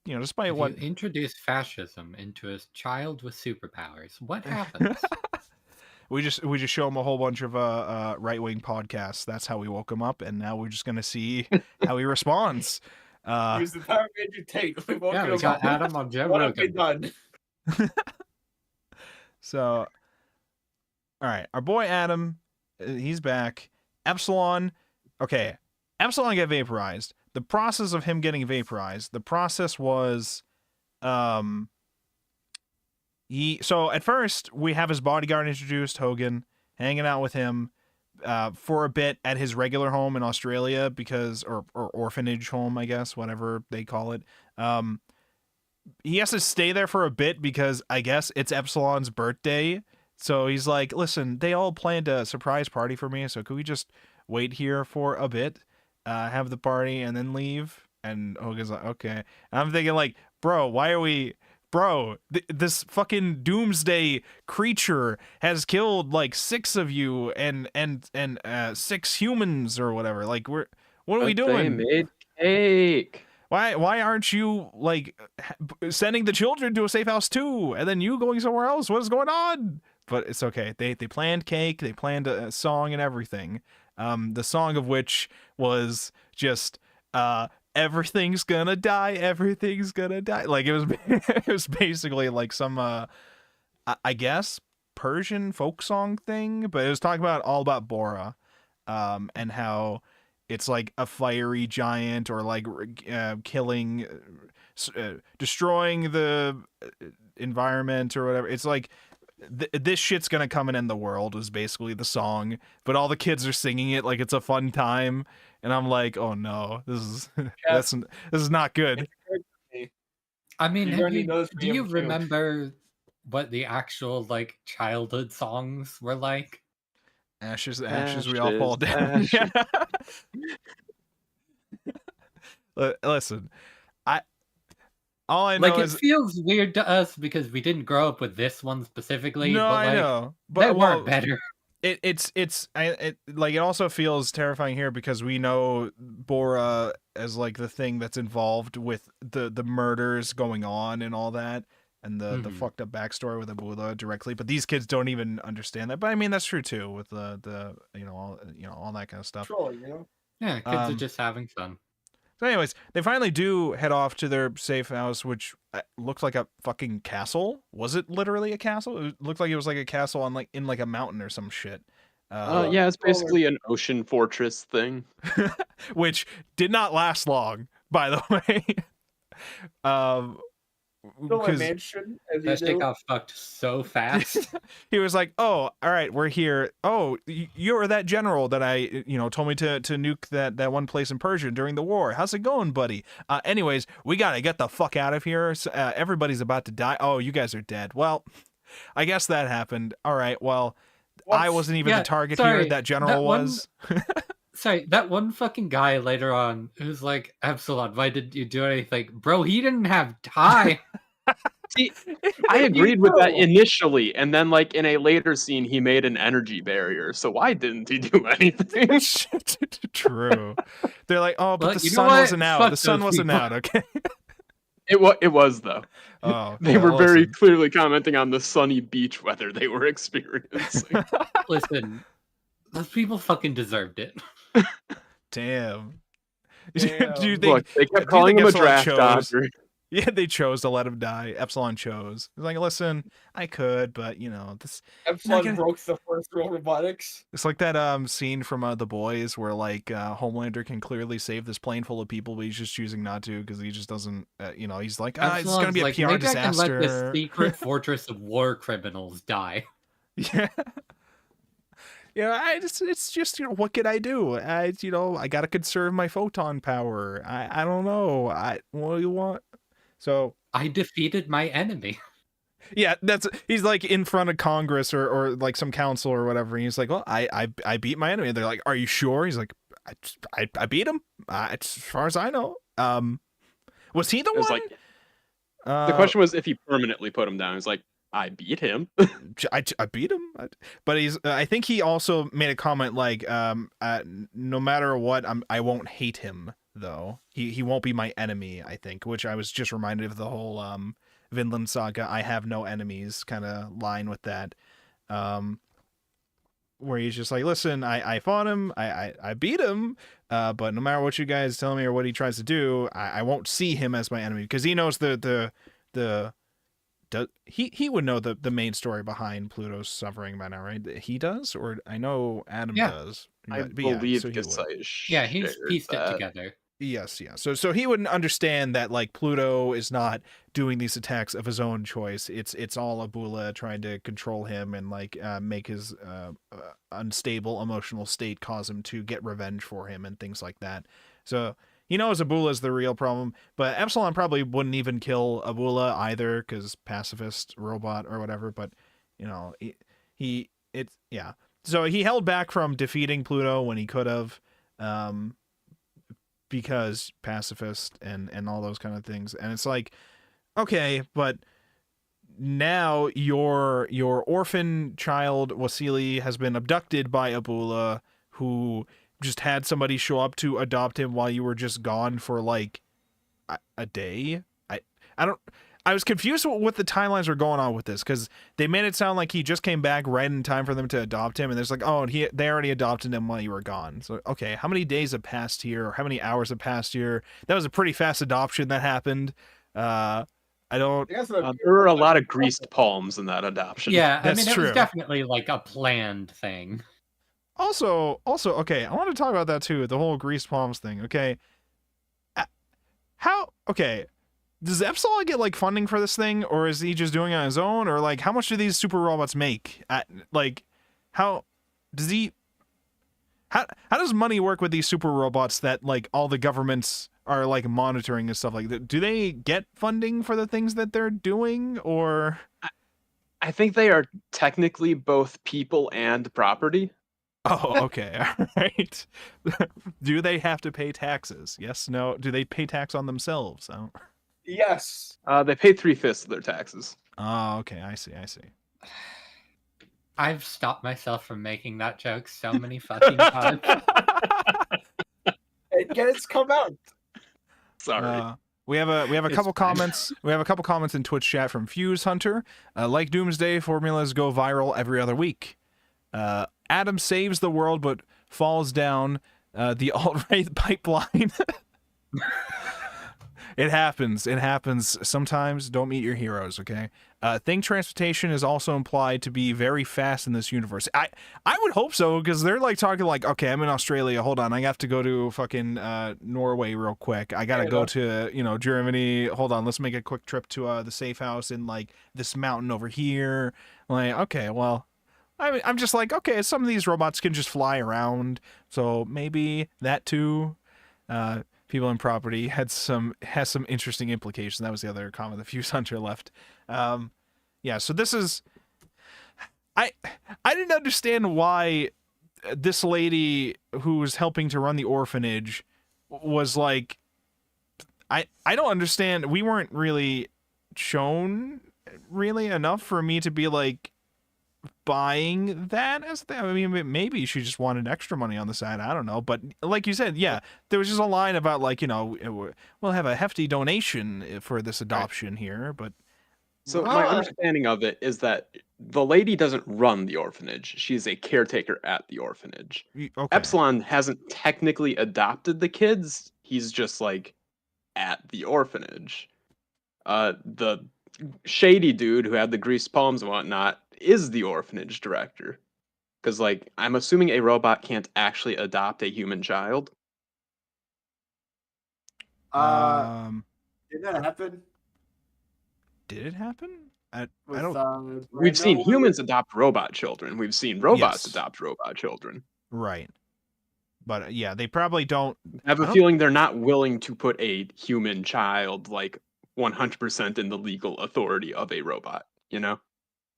despite what... You introduce fascism into a child with superpowers. What happens? We just show him a whole bunch of right-wing podcasts. That's how we woke him up, and now we're just going to see how he responds. Here's the power of agitate. We got Adam on Joe What have we done? So, all right, our boy Adam, he's back. Epsilon got vaporized. The process of him getting vaporized, the process was, so at first we have his bodyguard introduced, Hogan, hanging out with him for a bit at his regular home in Australia or orphanage home, I guess, whatever they call it. He has to stay there for a bit because I guess it's Epsilon's birthday. So he's like, listen, they all planned a surprise party for me, so could we just wait here for a bit, have the party, and then leave? And Hogan's like, okay. And I'm thinking, like, bro, why are we... Bro, this fucking doomsday creature has killed, like, 6 of you and 6 humans or whatever. Like, what are we doing? They made cake. Why aren't you, like, sending the children to a safe house too, and then you going somewhere else? What is going on? But it's okay. They planned cake. They planned a song and everything. The song of which was just everything's gonna die. Everything's gonna die. Like it was basically like some I guess Persian folk song thing, but it was talking all about Bora, and how it's like a fiery giant or like killing, destroying the environment or whatever. It's like. This shit's gonna come and end the world is basically the song, but all the kids are singing it like it's a fun time, and I'm like, oh no, this is this is not good. I mean, do you remember what the actual like childhood songs were like? Ashes, we all fall down. Yeah. Listen, all I know like, is it feels weird to us because we didn't grow up with this one specifically. No, but, like, I know, but they weren't better. It also feels terrifying here because we know Bora as like the thing that's involved with the murders going on and all that, and the fucked up backstory with Abula directly. But these kids don't even understand that. But I mean, that's true too with the all that kind of stuff. Yeah, kids are just having fun. So anyways, they finally do head off to their safe house, which looks like a fucking castle. Was it literally a castle? It looked like it was like a castle on in a mountain or some shit. Yeah, it's basically an ocean fortress thing. Which did not last long, by the way. Still a 'cause mansion, as That you shit do. got fucked so fast. he was like, "Oh, all right, we're here. Oh, you're that general that I, told me to nuke that one place in Persia during the war. How's it going, buddy? Anyways, we gotta get the fuck out of here. So, everybody's about to die. Oh, you guys are dead. Well, I guess that happened. All right. Well, I wasn't even Yeah, the target sorry, here. That general that one- was. Sorry, that one fucking guy later on who's like, Epsilon, why didn't you do anything? Bro, he didn't have time. See, I agreed with that initially, and then like in a later scene, he made an energy barrier. So why didn't he do anything? True. They're like, oh, but Well, the you know sun what? wasn't out. Fuck The sun those wasn't people. out. Okay. It was though. Oh, They were well, very listen. clearly commenting on the sunny beach weather they were experiencing. Listen, those people fucking deserved it. Damn. Damn. Do you think? Look, they do you kept calling think him a Epsilon draft chose? dodger. Yeah, they chose to let him die. Epsilon chose. He's like, listen, I could, but this. Epsilon gonna- broke the first rule of robotics. It's like that scene from The Boys where like Homelander can clearly save this plane full of people, but he's just choosing not to because he just doesn't. He's like, it's gonna be a like, PR maybe I can let this disaster. secret fortress of war criminals die. Yeah. It's just what could I do? I gotta conserve my photon power. I don't know. What do you want? So I defeated my enemy. yeah, he's like in front of Congress or like some council or whatever. And he's like, well, I beat my enemy. And they're like, are you sure? He's like, I beat him. As far as I know. Was he the It was one? like the question was if he permanently put him down. He's like, I beat him. I beat him, but I think he also made a comment like, no matter what, I won't hate him though. He won't be my enemy. I think, which I was just reminded of the whole Vinland Saga. I have no enemies kind of line with that, where he's just like, listen, I fought him, I beat him, but no matter what you guys tell me or what he tries to do, I won't see him as my enemy because he knows he would know the main story behind Pluto's suffering by now, right? He does, or I know Adam does. I But yeah, believe so he would. Gesai Yeah, he's shared pieced that. it together. Yes, yeah. So he wouldn't understand that like Pluto is not doing these attacks of his own choice. It's all Abula trying to control him and like make his unstable emotional state cause him to get revenge for him and things like that. So he knows Abula is the real problem, but Epsilon probably wouldn't even kill Abula either because pacifist robot or whatever. But So he held back from defeating Pluto when he could have. Because pacifist and all those kind of things. And it's like, okay, but now your orphan child Wasili has been abducted by Abula, who just had somebody show up to adopt him while you were just gone for like a day. I was confused with what the timelines were going on with this because they made it sound like he just came back right in time for them to adopt him, and there's like, oh, they already adopted him while you were gone. So okay, how many days have passed here, or how many hours have passed here? That was a pretty fast adoption that happened. I don't. There were a lot of greased palms in that adoption. Yeah, That's it true. was definitely like a planned thing. Also, okay, I want to talk about that too, the whole greased palms thing. Okay, does Epsilon get like funding for this thing, or is he just doing it on his own, or like how much do these super robots make? How does money work with these super robots that like all the governments are like monitoring and stuff like that? Do they get funding for the things that they're doing, or? I think they are technically both people and property. Oh, okay, all right. Do they have to pay taxes? Yes, no. Do they pay tax on themselves? Yes. They pay 3/5 of their taxes. Oh, okay. I see. I've stopped myself from making that joke so many fucking times. And yet it's come out. Sorry. We have a It's couple fine. comments. We have a couple comments in Twitch chat from Fuse Hunter. Like Doomsday, formulas go viral every other week. Adam saves the world but falls down the alt-right pipeline. It happens. It happens. Sometimes don't meet your heroes, okay? Thing transportation is also implied to be very fast in this universe. I would hope so, because they're like talking like, okay, I'm in Australia. Hold on, I have to go to fucking Norway real quick. I gotta go to Germany. Hold on, let's make a quick trip to the safe house in like this mountain over here. Like, okay, well, I'm just like, okay, some of these robots can just fly around, so maybe that too. People in property has some interesting implications. That was the other comment the Fuse Hunter left. Yeah, so this is I didn't understand why this lady who was helping to run the orphanage was like, I don't understand. We weren't really shown really enough for me to be like buying that as that. I mean, maybe she just wanted extra money on the side. I don't know. But like you said, yeah, there was just a line about like, we'll have a hefty donation for this adoption here. But so my understanding of it is that the lady doesn't run the orphanage. She's a caretaker at the orphanage. Okay. Epsilon hasn't technically adopted the kids. He's just like at the orphanage. The shady dude who had the greased palms and whatnot is the orphanage director. Because, like, I'm assuming a robot can't actually adopt a human child. Did that happen? Did it happen? I With, don't. We've seen humans adopt robot children. We've seen robots adopt robot children. Right. But yeah, they probably don't. I have a feeling they're not willing to put a human child like 100% in the legal authority of a robot, you know?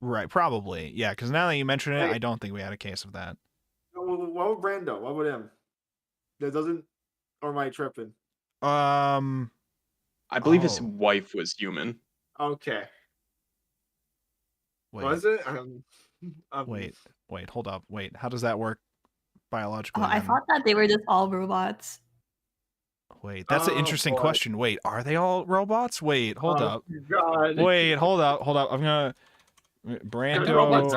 Right, probably. Yeah, because now that you mention it, I don't think we had a case of that. What would Brando? What would him? That doesn't, or am I tripping? I believe his wife was human. Okay. Wait. Was it? Wait, hold up. Wait, how does that work biologically? I thought that they were just all robots. Wait, that's an interesting question. Wait, are they all robots? Wait, hold up. God. Wait, hold up. I'm gonna Brando robots.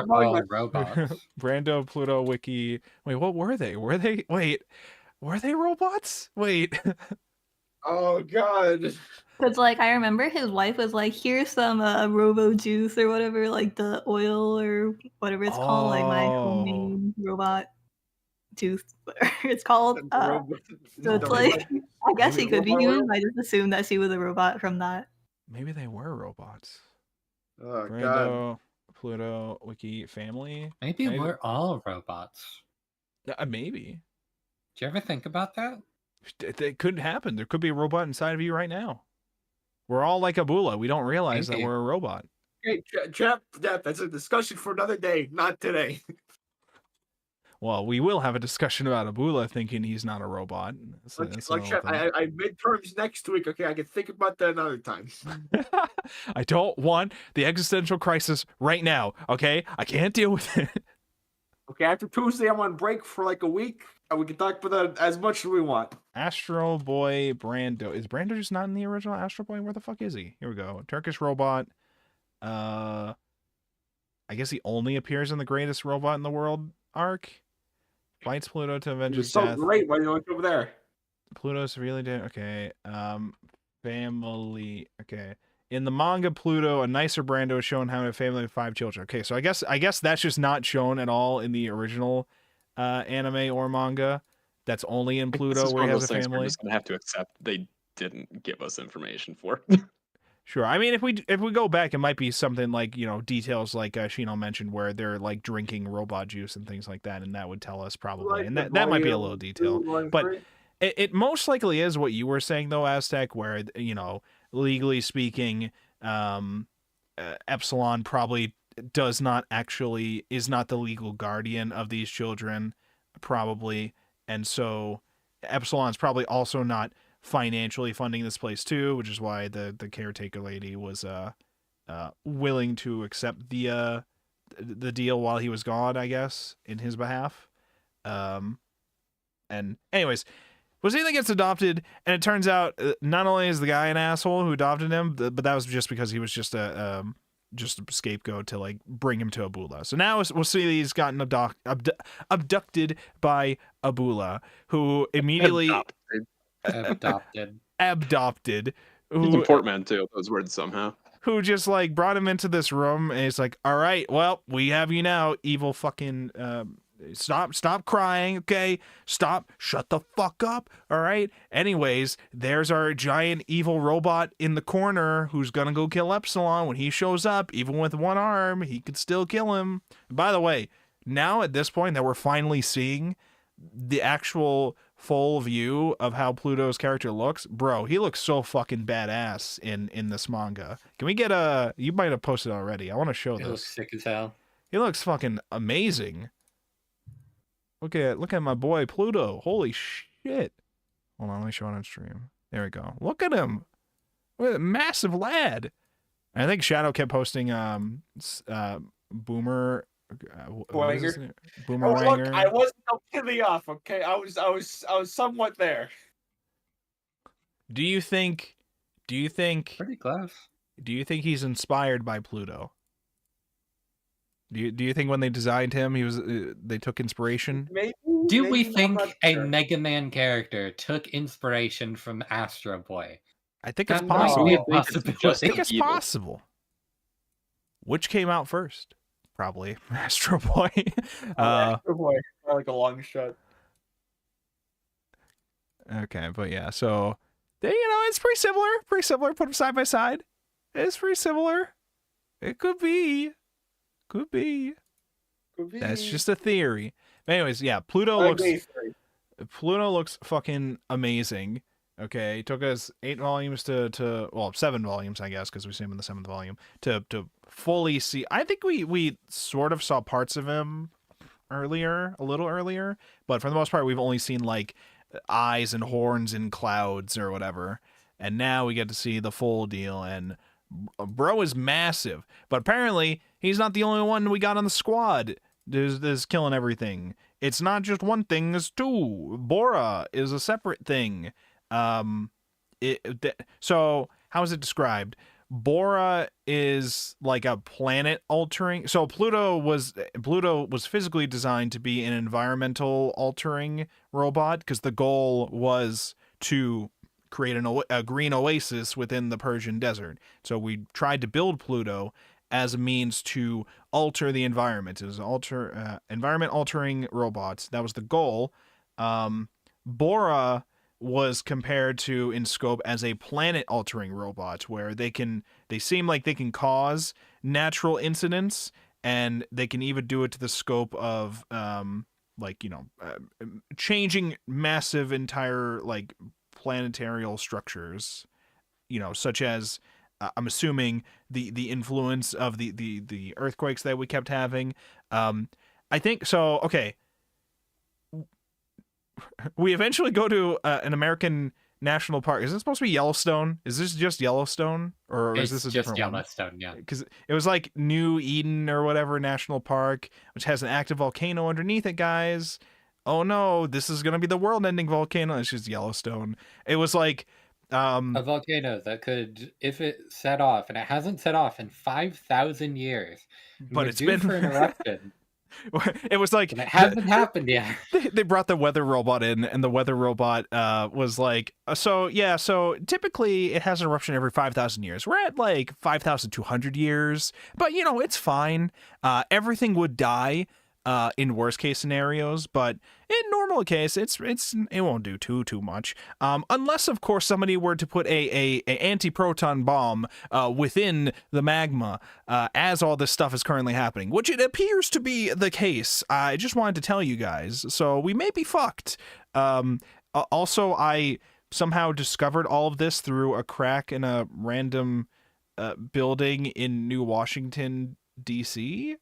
Brando Pluto Wiki. Wait, what were they? Were they robots? Wait. Oh God. Because like I remember his wife was like, "Here's some robo juice or whatever, like the oil or whatever it's called, like my homemade robot juice, whatever it's called." So it's like, I guess he could be human. I just assumed that she was a robot from that. Maybe they were robots. Oh Brando, God. Pluto Wiki family. Maybe we're all robots. Maybe. Do you ever think about that? It could happen. There could be a robot inside of you right now. We're all like Abula. We don't realize that we're a robot. Hey, Jeff, that's a discussion for another day, not today. Well, we will have a discussion about Abula thinking he's not a robot. Jeff, I midterms next week. Okay, I can think about that another time. I don't want the existential crisis right now. Okay, I can't deal with it. Okay, after Tuesday, I'm on break for like a week. And we can talk about that as much as we want. Astro Boy Brando. Is Brando just not in the original Astro Boy? Where the fuck is he? Here we go. Turkish robot. I guess he only appears in the Greatest Robot in the World arc. Fights Pluto to avenge his death. So great. Why do you look over there? Pluto's really dead. Okay. Family. Okay. In the manga Pluto, a nicer Brando is shown having a family of 5 children. Okay, so I guess that's just not shown at all in the original anime or manga. That's only in Pluto where he has a family. We're just gonna have to accept they didn't give us information for. Sure. I mean, if we go back, it might be something like, details like Shino mentioned where they're like drinking robot juice and things like that, and that would tell us probably. And that might be a little detail. But it most likely is what you were saying though, Aztec, where legally speaking, Epsilon probably is not the legal guardian of these children, probably, and so Epsilon's probably also not financially funding this place too, which is why the caretaker lady was willing to accept the deal while he was gone, I guess, in his behalf. And anyways, Wasina gets adopted, and it turns out not only is the guy an asshole who adopted him, but that was just because he was just a scapegoat to like bring him to Abula. So now Wasina's gotten abducted by Abula, who immediately adopted. He's a portmanteau of those words somehow. Who just like brought him into this room and he's like, all right, well, we have you now, evil fucking stop crying, okay? Shut the fuck up, all right? Anyways, there's our giant evil robot in the corner who's gonna go kill Epsilon. When he shows up, even with one arm, he could still kill him. By the way, now at this point that we're finally seeing the actual full view of how Pluto's character looks, bro, he looks so fucking badass in this manga. Can we get a, you might have posted already, I want to show He this. looks sick as hell. He looks fucking amazing. Look at my boy Pluto. Holy shit. Hold on, let me show it on stream. There we go. Look at him. Look at that massive lad. I think Shadow kept posting Boomer Wanger. Boomer Oh, look, Wanger. I wasn't completely off. Okay, I was somewhat there. Do you think Pretty close. he's inspired by Pluto? Do you think when they designed him, they took inspiration? Maybe. Do we maybe, I'm think not a sure. Mega Man character took inspiration from Astro Boy? I think it's That might possible. be a I think it's possibility. just I think it's evil. possible. Which came out first? Probably Astro Boy. Oh boy, like a long shot. Okay, but yeah, so it's pretty similar. Pretty similar. Put them side by side. It's pretty similar. It could be. Could be. That's just a theory. But anyways, yeah, Pluto looks fucking amazing. Okay, it took us 8 volumes to 7 volumes, I guess, because we see him in the 7th volume to fully see. I think we sort of saw parts of him earlier, a little earlier, but for the most part, we've only seen like eyes and horns and clouds or whatever, and now we get to see the full deal. And bro is massive, but apparently he's not the only one we got on the squad. There's killing everything. It's not just one thing, it's two. Bora is a separate thing. So how is it described? Bora is like a planet altering. So Pluto was physically designed to be an environmental altering robot because the goal was to create a green oasis within the Persian desert. So we tried to build Pluto as a means to alter the environment. It was environment altering robots. That was the goal. Bora was compared to in scope as a planet altering robot where they seem like they can cause natural incidents, and they can even do it to the scope of changing massive entire like planetarial structures, such as I'm assuming the influence of the earthquakes that we kept having. I think so. Okay. We eventually go to an American national park. Is this supposed to be Yellowstone? Is this just Yellowstone, or is this a just different Yellowstone? Yeah, because it was like New Eden or whatever national park, which has an active volcano underneath it. Guys, oh no, this is gonna be the world-ending volcano. It's just Yellowstone. It was like a volcano that could, if it set off, and it hasn't set off in 5,000 years, but it's been for an eruption. It was like, and it hasn't happened yet. They brought the weather robot in, and the weather robot was like, so typically it has an eruption every 5,000 years. We're at like 5,200 years, but it's fine. Everything would die in worst case scenarios, but in normal case, it won't do too much. Unless of course somebody were to put a anti-proton bomb within the magma, as all this stuff is currently happening, which it appears to be the case. I just wanted to tell you guys, so we may be fucked. Also, I somehow discovered all of this through a crack in a random building in New Washington, D.C.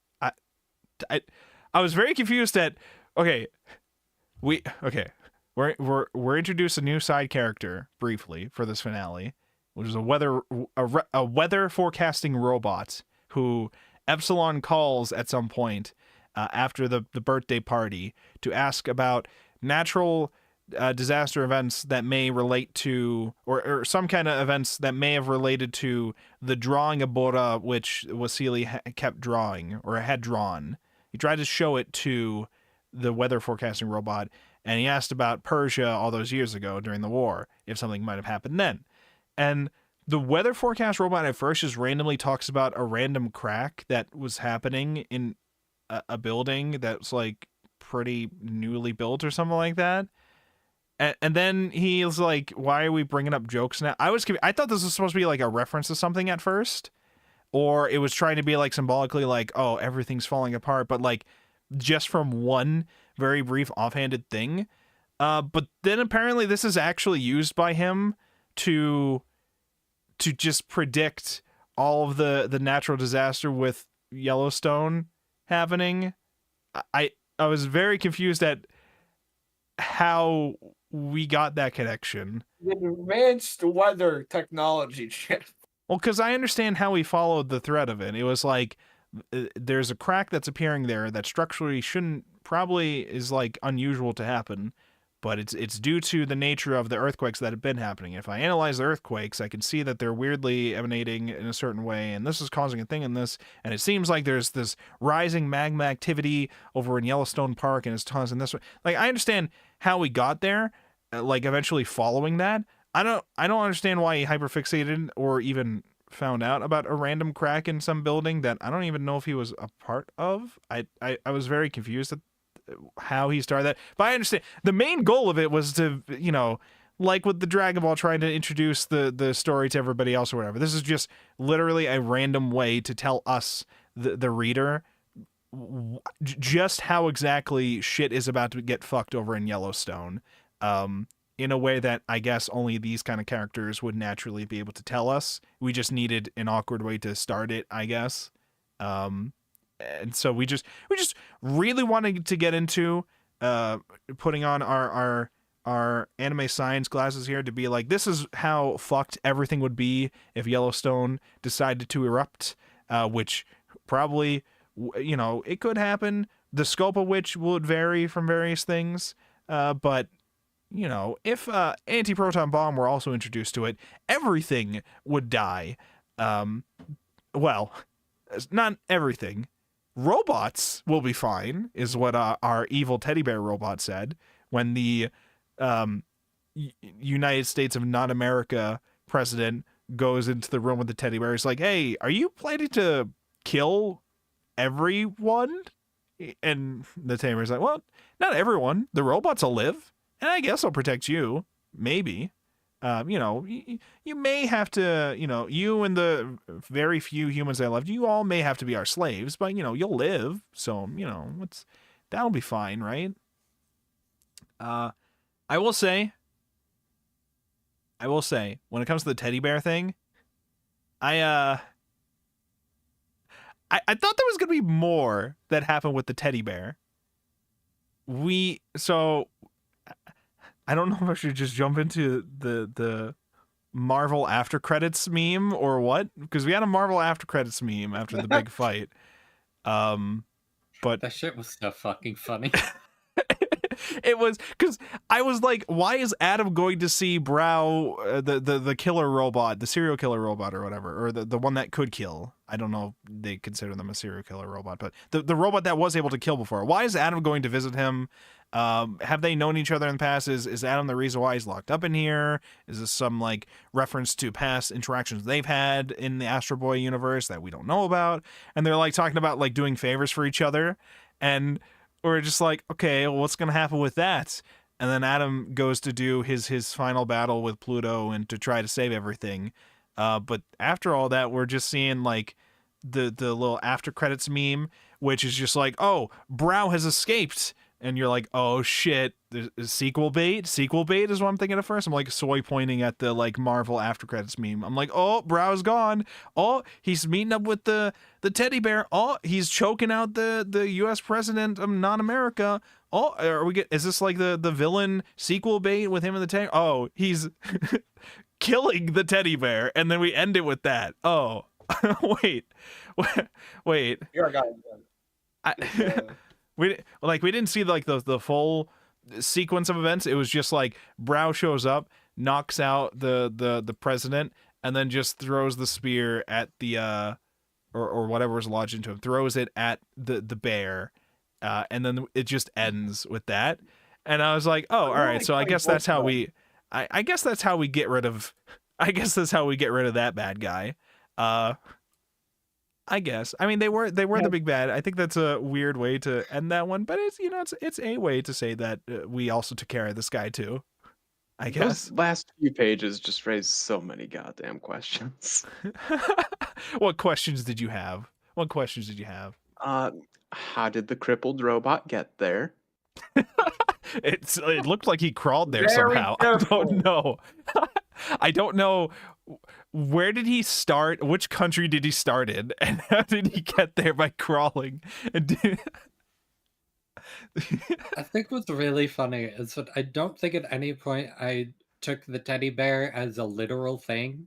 I was very confused at, we're introduced a new side character briefly for this finale, which is a weather forecasting robot who Epsilon calls at some point after the birthday party to ask about natural disaster events that may relate to, or some kind of events that may have related to the drawing of Bora, which Wasili kept drawing or had drawn. He tried to show it to the weather forecasting robot, and he asked about Persia all those years ago during the war, if something might have happened then. And the weather forecast robot at first just randomly talks about a random crack that was happening in a building that's like pretty newly built or something like that. And then he was like, why are we bringing up jokes now? I thought this was supposed to be like a reference to something at first, or it was trying to be like symbolically like, oh, everything's falling apart, but like just from one very brief offhanded thing. But then apparently this is actually used by him to just predict all of the natural disaster with Yellowstone happening. I was very confused at how we got that connection. The advanced weather technology chip. Well, because I understand how he followed the thread of it. It was like, there's a crack that's appearing there that structurally probably is like unusual to happen, but it's due to the nature of the earthquakes that have been happening. If I analyze the earthquakes, I can see that they're weirdly emanating in a certain way, and this is causing a thing in this, and it seems like there's this rising magma activity over in Yellowstone Park, and it's causing this. Like, I understand how we got there, like eventually following that. I don't understand why he hyperfixated or even found out about a random crack in some building that I don't even know if he was a part of. I was very confused at how he started that, but I understand the main goal of it was to, you know, like with the Dragon Ball trying to introduce the story to everybody else or whatever. This is just literally a random way to tell us, the reader, just how exactly shit is about to get fucked over in Yellowstone, in a way that I guess only these kind of characters would naturally be able to tell us. We just needed an awkward way to start it, I guess. And so we just really wanted to get into putting on our anime science glasses here to be like, this is how fucked everything would be if Yellowstone decided to erupt, which probably, you know, it could happen. The scope of which would vary from various things, but you know, if anti-proton bomb were also introduced to it, everything would die. Well, not everything. Robots will be fine, is what our evil teddy bear robot said when the United States of non-America president goes into the room with the teddy bear. He's like, hey, are you planning to kill everyone? And the teddy bear's like, well, not everyone. The robots will live, and I guess I'll protect you. Maybe. You know, you may have to, you know, you and the very few humans that left, you all may have to be our slaves, but, you know, you'll live. So, you know, that'll be fine, right? I will say, when it comes to the teddy bear thing, I thought there was going to be more that happened with the teddy bear. I don't know if I should just jump into the Marvel after credits meme or what, because we had a Marvel after credits meme after the big fight. But that shit was so fucking funny. It was because I was like, why is Adam going to see Brow, the killer robot, the serial killer robot or whatever, or the one that could kill? I don't know if they consider them a serial killer robot, but the robot that was able to kill before. Why is Adam going to visit him? Have they known each other in the past? Is Adam the reason why he's locked up in here? Is this some like reference to past interactions they've had in the Astro Boy universe that we don't know about? And they're like talking about like doing favors for each other, and we're just like, okay, well, what's gonna happen with that? And then Adam goes to do his final battle with Pluto and to try to save everything. But after all that, we're just seeing like the little after credits meme, which is just like, oh, Brow has escaped. And you're like, oh shit, there's sequel bait? Sequel bait is what I'm thinking at first. I'm like soy pointing at the like Marvel after credits meme. I'm like, oh, Brow's gone. Oh, he's meeting up with the teddy bear. Oh, he's choking out the US president of non-America. Oh, is this like the villain sequel bait with him and the teddy? Oh, he's killing the teddy bear. And then we end it with that. Oh, wait. You're a guy. We didn't see like the full sequence of events. It was just like Brow shows up, knocks out the president, and then just throws the spear at the or whatever was lodged into him, throws it at the bear, and then it just ends with that. And I was like, oh, all right. So I guess that's how we get rid of I guess that's how we get rid of that bad guy. I guess. I mean, they were the big bad. I think that's a weird way to end that one, but it's a way to say that we also took care of this guy too. I guess. Those last few pages just raised so many goddamn questions. What questions did you have? How did the crippled robot get there? It looked like he crawled there Very somehow. careful. I don't know. I don't know. Where did he start? Which country did he start in? And how did he get there by crawling? I think what's really funny is that I don't think at any point I took the teddy bear as a literal thing.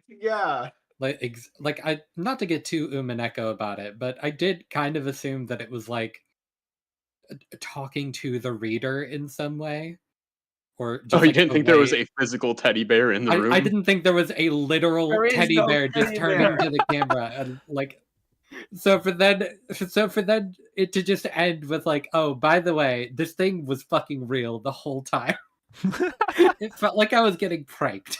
Yeah. Like I not to get too Umaneko about it, but I did kind of assume that it was like talking to the reader in some way. Or just Oh, you like didn't a think there was way- a physical teddy bear in the room? I didn't think there was a literal There is teddy no bear just teddy turning bear. to the camera and like so for then it to just end with like, oh, by the way, this thing was fucking real the whole time. It felt like I was getting pranked.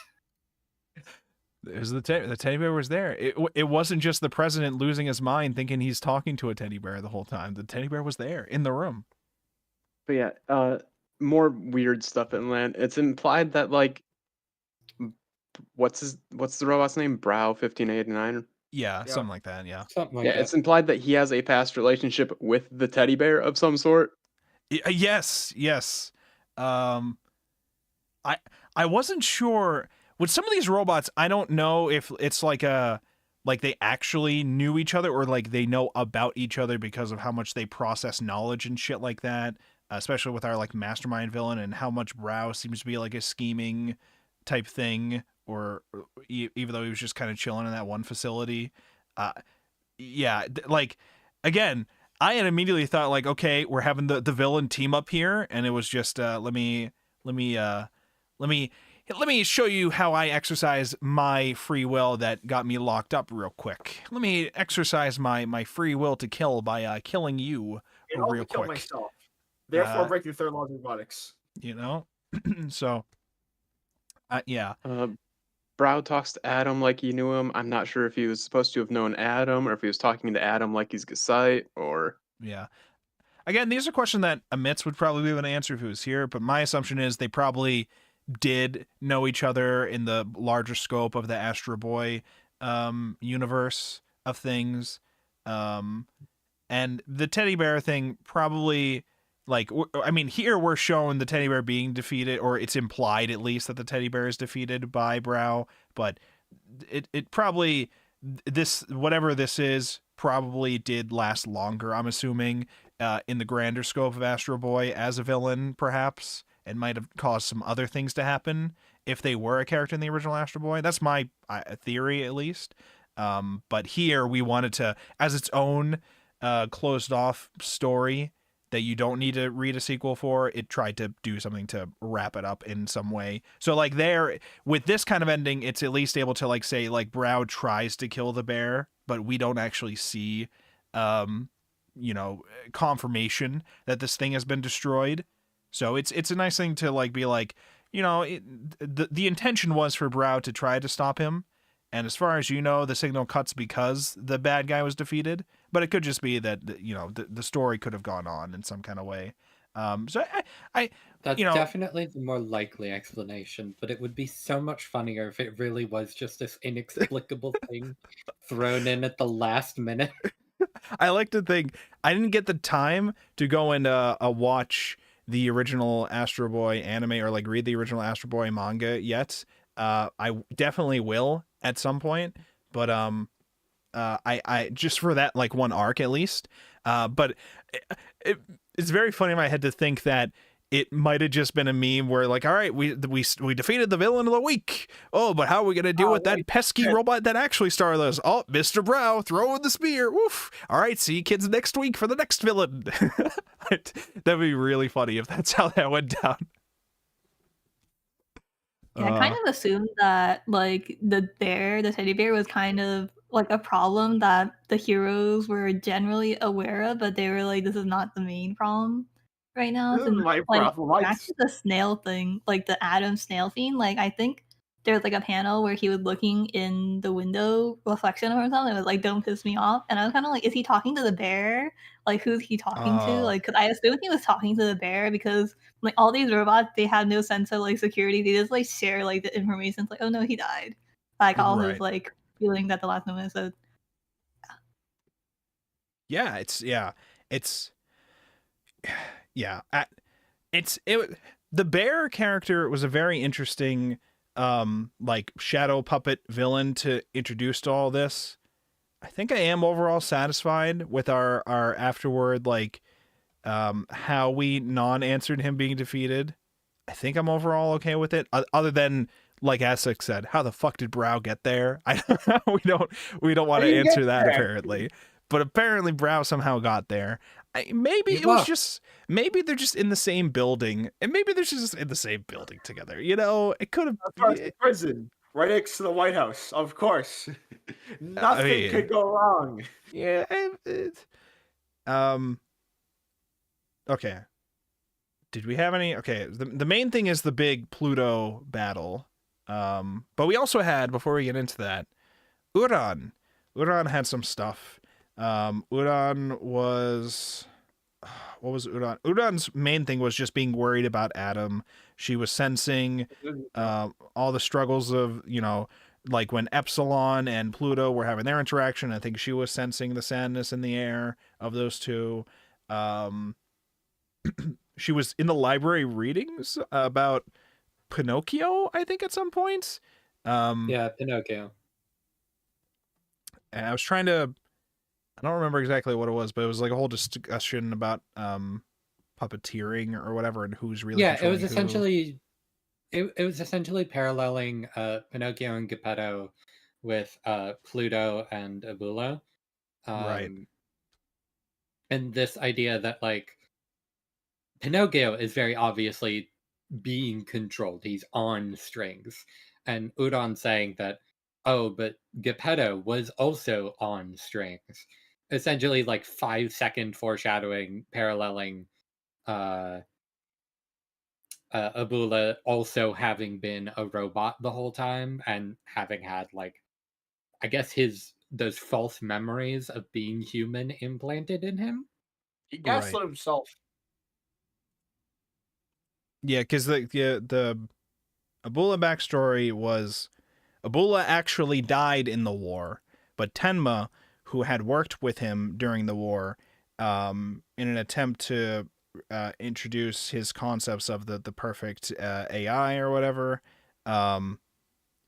There's the teddy bear was there. It wasn't just the president losing his mind thinking he's talking to a teddy bear the whole time. The teddy bear was there in the room. But yeah, more weird stuff in land. It's implied that like, what's the robot's name? Brow 1589. Yeah, Yeah. something like that. Yeah. Something like Yeah, that. it's implied that he has a past relationship with the teddy bear of some sort. Yes. I wasn't sure with some of these robots. I don't know if it's like they actually knew each other or like they know about each other because of how much they process knowledge and shit like that. Especially with our like mastermind villain and how much Brow seems to be like a scheming type thing, or even though he was just kind of chilling in that one facility. Like again, I had immediately thought like, okay, we're having the villain team up here, and it was just let me show you how I exercise my free will that got me locked up real quick. Let me exercise my free will to kill by killing you And also real kill quick. myself. Therefore, Uh, break the third law of robotics. You know, so yeah. Brow talks to Adam like he knew him. I'm not sure if he was supposed to have known Adam or if he was talking to Adam like he's Gasite or... Yeah. Again, these are questions that Amitz would probably be able to answer if he was here, but my assumption is they probably did know each other in the larger scope of the Astro Boy universe of things. And the teddy bear thing probably... Like, I mean, here we're shown the teddy bear being defeated, or it's implied at least that the teddy bear is defeated by Brow, but it probably, whatever this is, probably did last longer, I'm assuming, in the grander scope of Astro Boy as a villain, perhaps, and might have caused some other things to happen if they were a character in the original Astro Boy. That's my theory, at least. But here we wanted to, as its own closed off story, that you don't need to read a sequel for, it tried to do something to wrap it up in some way. So like there, with this kind of ending, it's at least able to like say like Brow tries to kill the bear, but we don't actually see, confirmation that this thing has been destroyed. So it's a nice thing to like be like, the intention was for Brow to try to stop him. And as far as you know, the signal cuts because the bad guy was defeated. But it could just be that, the story could have gone on in some kind of way. So That's definitely the more likely explanation, but it would be so much funnier if it really was just this inexplicable thing thrown in at the last minute. I like to think I didn't get the time to go and watch the original Astro Boy anime or like read the original Astro Boy manga yet. I definitely will at some point, but I just for that like one arc at least. But it's very funny in my head to think that it might have just been a meme where like, all right, we defeated the villain of the week. Oh, but how are we gonna deal with that pesky robot that actually started us? Oh, Mr. Brow throwing the spear. Woof. All right, see you kids next week for the next villain. That'd be really funny if that's how that went down. Yeah, I kind of assumed that like the teddy bear was kind of like a problem that the heroes were generally aware of, but they were like, this is not the main problem right now. This is my problem. Back to the snail thing, like the Adam snail thing. Like I think there's like a panel where he was looking in the window reflection of himself, and it was like, "Don't piss me off." And I was kind of like, "Is he talking to the bear? Like, who's he talking to?" Oh. Like, because I assumed he was talking to the bear because like all these robots, they have no sense of like security. They just like share like the information. It's like, "Oh no, he died." Like all his Right. like feelings at the last moment. So Yeah, it's the bear character was a very interesting like shadow puppet villain to introduce to all this. I think I am overall satisfied with our afterward, like how we non-answered him being defeated. I think I'm overall okay with it, other than, like Essex said, how the fuck did Brow get there? We don't want to answer that apparently, but apparently Brow somehow got there. Maybe it was just, maybe they're just in the same building, and maybe they're just in the same building together. You know, it could have prison right next to the White House, of course. Nothing could go wrong. Yeah. Okay. Did we have any? Okay, the main thing is the big Pluto battle. But we also had, before we get into that, Uran. Uran had some stuff. Uran was... What was Uran? Uran's main thing was just being worried about Adam. She was sensing all the struggles of, you know, like when Epsilon and Pluto were having their interaction. I think she was sensing the sadness in the air of those two. She was in the library readings about Pinocchio, I think, at some point. Yeah, Pinocchio. And I was trying to... I don't remember exactly what it was, but it was like a whole discussion about puppeteering or whatever, and who's really it was who. essentially it was essentially paralleling Pinocchio and Geppetto with Pluto and Abula. Right. And this idea that like Pinocchio is very obviously being controlled. He's on strings. And Udon saying that, oh, but Geppetto was also on strings. Essentially like 5-second foreshadowing, paralleling Abula also having been a robot the whole time and having had like, I guess those false memories of being human implanted in him. He gaslit himself. Yeah, because the Abula backstory was Abula actually died in the war, but Tenma, who had worked with him during the war, in an attempt to introduce his concepts of the perfect AI or whatever,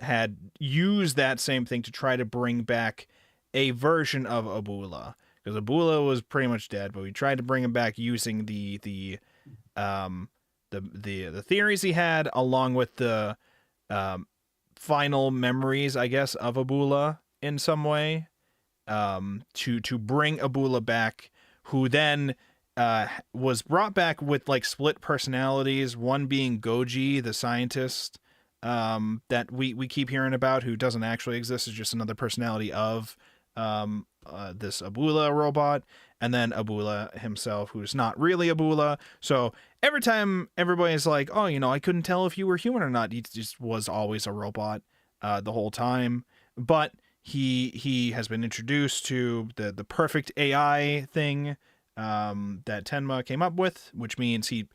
had used that same thing to try to bring back a version of Abula, because Abula was pretty much dead, but we tried to bring him back using the theories he had, along with the final memories, I guess, of Abula in some way, to bring Abula back, who then was brought back with like split personalities, one being Goji, the scientist that we keep hearing about, who doesn't actually exist, is just another personality of this Abula robot, and then Abula himself, who's not really Abula. So every time everybody's like, oh, you know, I couldn't tell if you were human or not, he just was always a robot the whole time. But he has been introduced to the perfect AI thing that Tenma came up with, which means he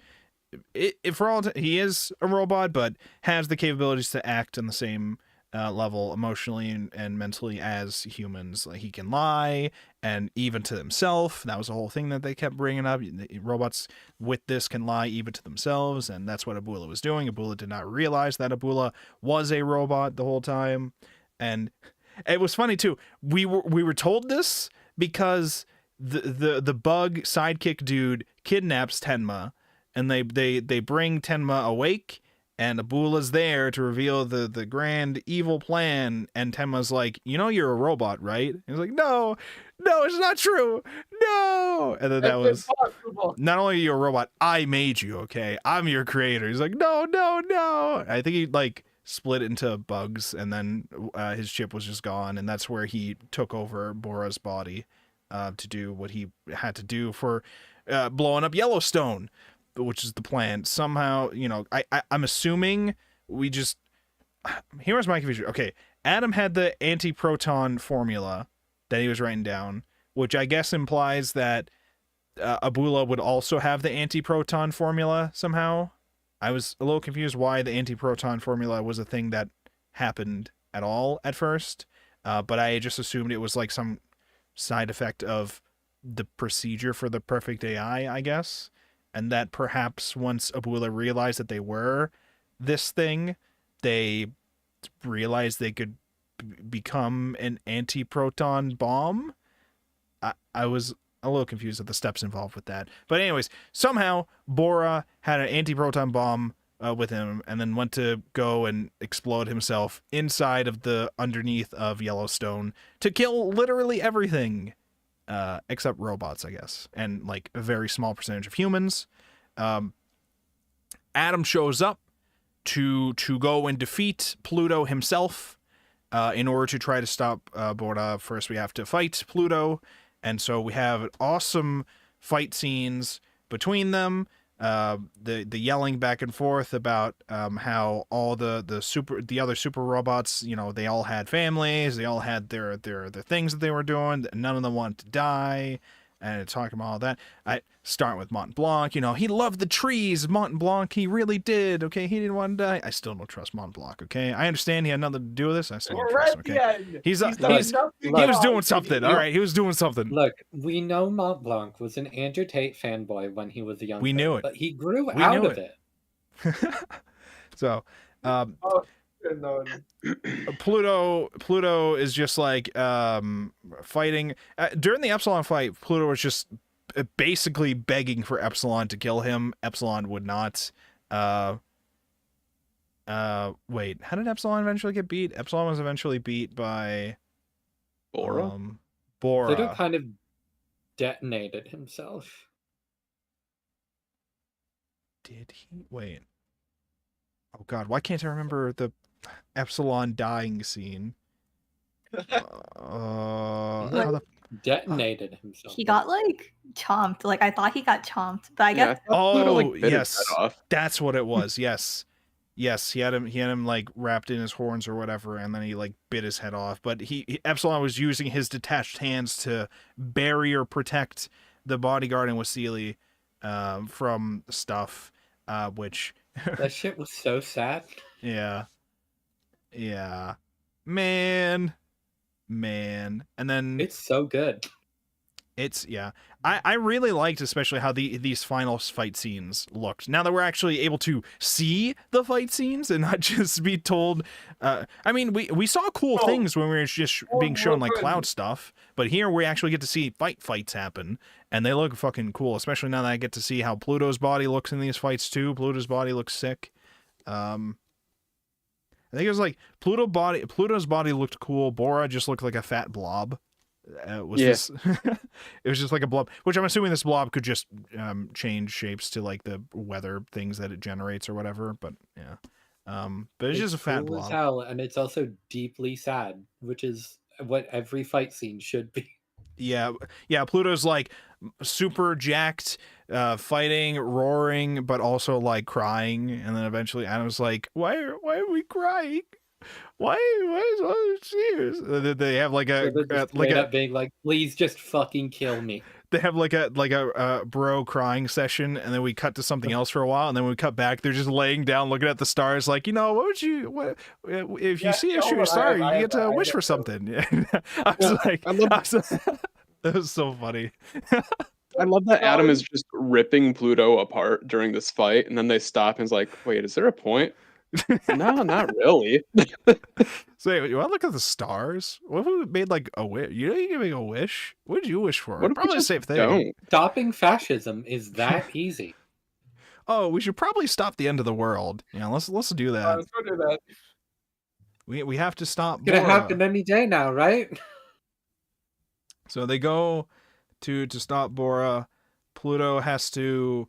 is a robot, but has the capabilities to act on the same level emotionally and mentally as humans. Like, he can lie, and even to himself. That was the whole thing that they kept bringing up. Robots with this can lie even to themselves, and that's what Abula was doing. Abula did not realize that Abula was a robot the whole time. And it was funny too. We were told this because the bug sidekick dude kidnaps Tenma, and they bring Tenma awake, and Abula's there to reveal the grand evil plan, and Tenma's like, you know, you're a robot, right? And he's like, no, it's not true, no. And then that was impossible. Not only are you a robot, I made you, okay? I'm your creator. He's like, no. I think he like split into bugs, and then his chip was just gone, and that's where he took over Bora's body to do what he had to do for blowing up Yellowstone, which is the plan. Somehow, you know, I'm assuming we just here's my confusion. Okay, Adam had the anti-proton formula that he was writing down, which I guess implies that Abula would also have the anti-proton formula somehow. I was a little confused why the anti-proton formula was a thing that happened at all at first, but I just assumed it was like some side effect of the procedure for the perfect AI, I guess, and that perhaps once Abula realized that they were this thing, they realized they could become an anti-proton bomb. I was a little confused at the steps involved with that. But anyways, somehow Bora had an anti-proton bomb with him and then went to go and explode himself inside of the underneath of Yellowstone to kill literally everything except robots, I guess, and like a very small percentage of humans. Adam shows up to go and defeat Pluto himself. In order to try to stop Bora, first we have to fight Pluto. And so we have awesome fight scenes between them. The yelling back and forth about how all the other super robots, you know, they all had families, they all had their things that they were doing. None of them wanted to die. And talking about all that, I start with Mont Blanc. You know, he loved the trees, Mont Blanc. He really did. Okay, he didn't want to die. I still don't trust Mont Blanc. Okay, I understand he had nothing to do with this. I still don't trust him. Okay, he was doing something. All right, he was doing something. Look, we know Mont Blanc was an Andrew Tate fanboy when he was a young. We knew it, but he grew out of it. So, Pluto is just like fighting during the Epsilon fight. Pluto was just basically begging for Epsilon to kill him. Epsilon would not. Wait, how did Epsilon eventually get beat? Epsilon was eventually beat by Bora. Pluto kind of detonated himself. Did he? Wait. Oh God, why can't I remember the Epsilon dying scene? Detonated himself. He got like chomped. Like I thought he got chomped, but I guess. Yes, that's what it was. Yes, he had him like wrapped in his horns or whatever, and then he like bit his head off. But Epsilon was using his detached hands to barrier protect the bodyguard and Wasili from stuff, which. That shit was so sad. Yeah. Man. And then it's so good. I really liked especially how these final fight scenes looked. Now that we're actually able to see the fight scenes and not just be told I mean we saw cool things when we were just being shown like cloud stuff, but here we actually get to see fights happen, and they look fucking cool, especially now that I get to see how Pluto's body looks in these fights too. Pluto's body looks sick. I think it was like Pluto's body looked cool. Bora just looked like a fat blob. It was just like a blob, which I'm assuming this blob could just change shapes to like the weather things that it generates or whatever. But yeah, but it's just a fat blob. As hell, and it's also deeply sad, which is what every fight scene should be. Yeah. Pluto's like super jacked, fighting, roaring, but also like crying, and then eventually Adam's like, "Why are we crying? Why is all this tears?" They have like being like, "Please just fucking kill me." They have like a bro crying session, and then we cut to something else for a while, and then we cut back. They're just laying down, looking at the stars, like, you know, what if you see a shooting star, you get to wish for something. I was that was so funny. I love that Adam is just ripping Pluto apart during this fight, and then they stop and is like, "Wait, is there a point?" No, not really. So you want to look at the stars? What if we made like a wish? You know, you can make a wish. What did you wish for? Probably the same thing. Don't. Stopping fascism is that easy. Oh, we should probably stop the end of the world. Yeah, let's do that. Let's go do that. We have to stop. It's gonna happen any day now, right? So they go to stop Bora. Pluto has to.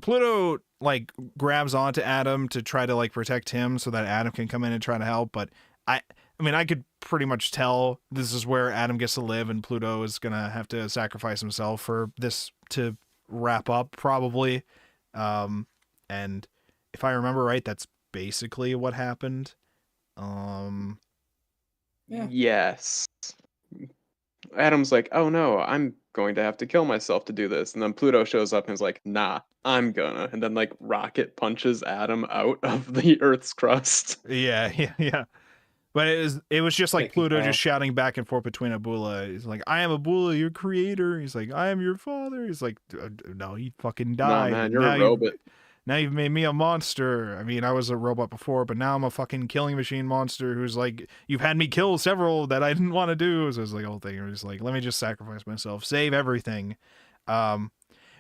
Pluto like grabs onto Adam to try to like protect him so that Adam can come in and try to help. But I mean, I could pretty much tell this is where Adam gets to live, and Pluto is gonna have to sacrifice himself for this to wrap up, probably. And if I remember right, that's basically what happened. Yeah. Yes. Adam's like, oh no, I'm going to have to kill myself to do this. And then Pluto shows up and is like, nah, I'm gonna. And then like rocket punches Adam out of the Earth's crust. Yeah. But it was just like Taking Pluto off. just shouting back and forth between Abula. He's like, I am Abula, your creator. He's like, I am your father. He's like, no, he fucking died. Nah, man, you're now a robot. Now you've made me a monster. I mean, I was a robot before, but now I'm a fucking killing machine monster who's like, you've had me kill several that I didn't want to do. So it's like a whole thing. It was like, let me just sacrifice myself, save everything.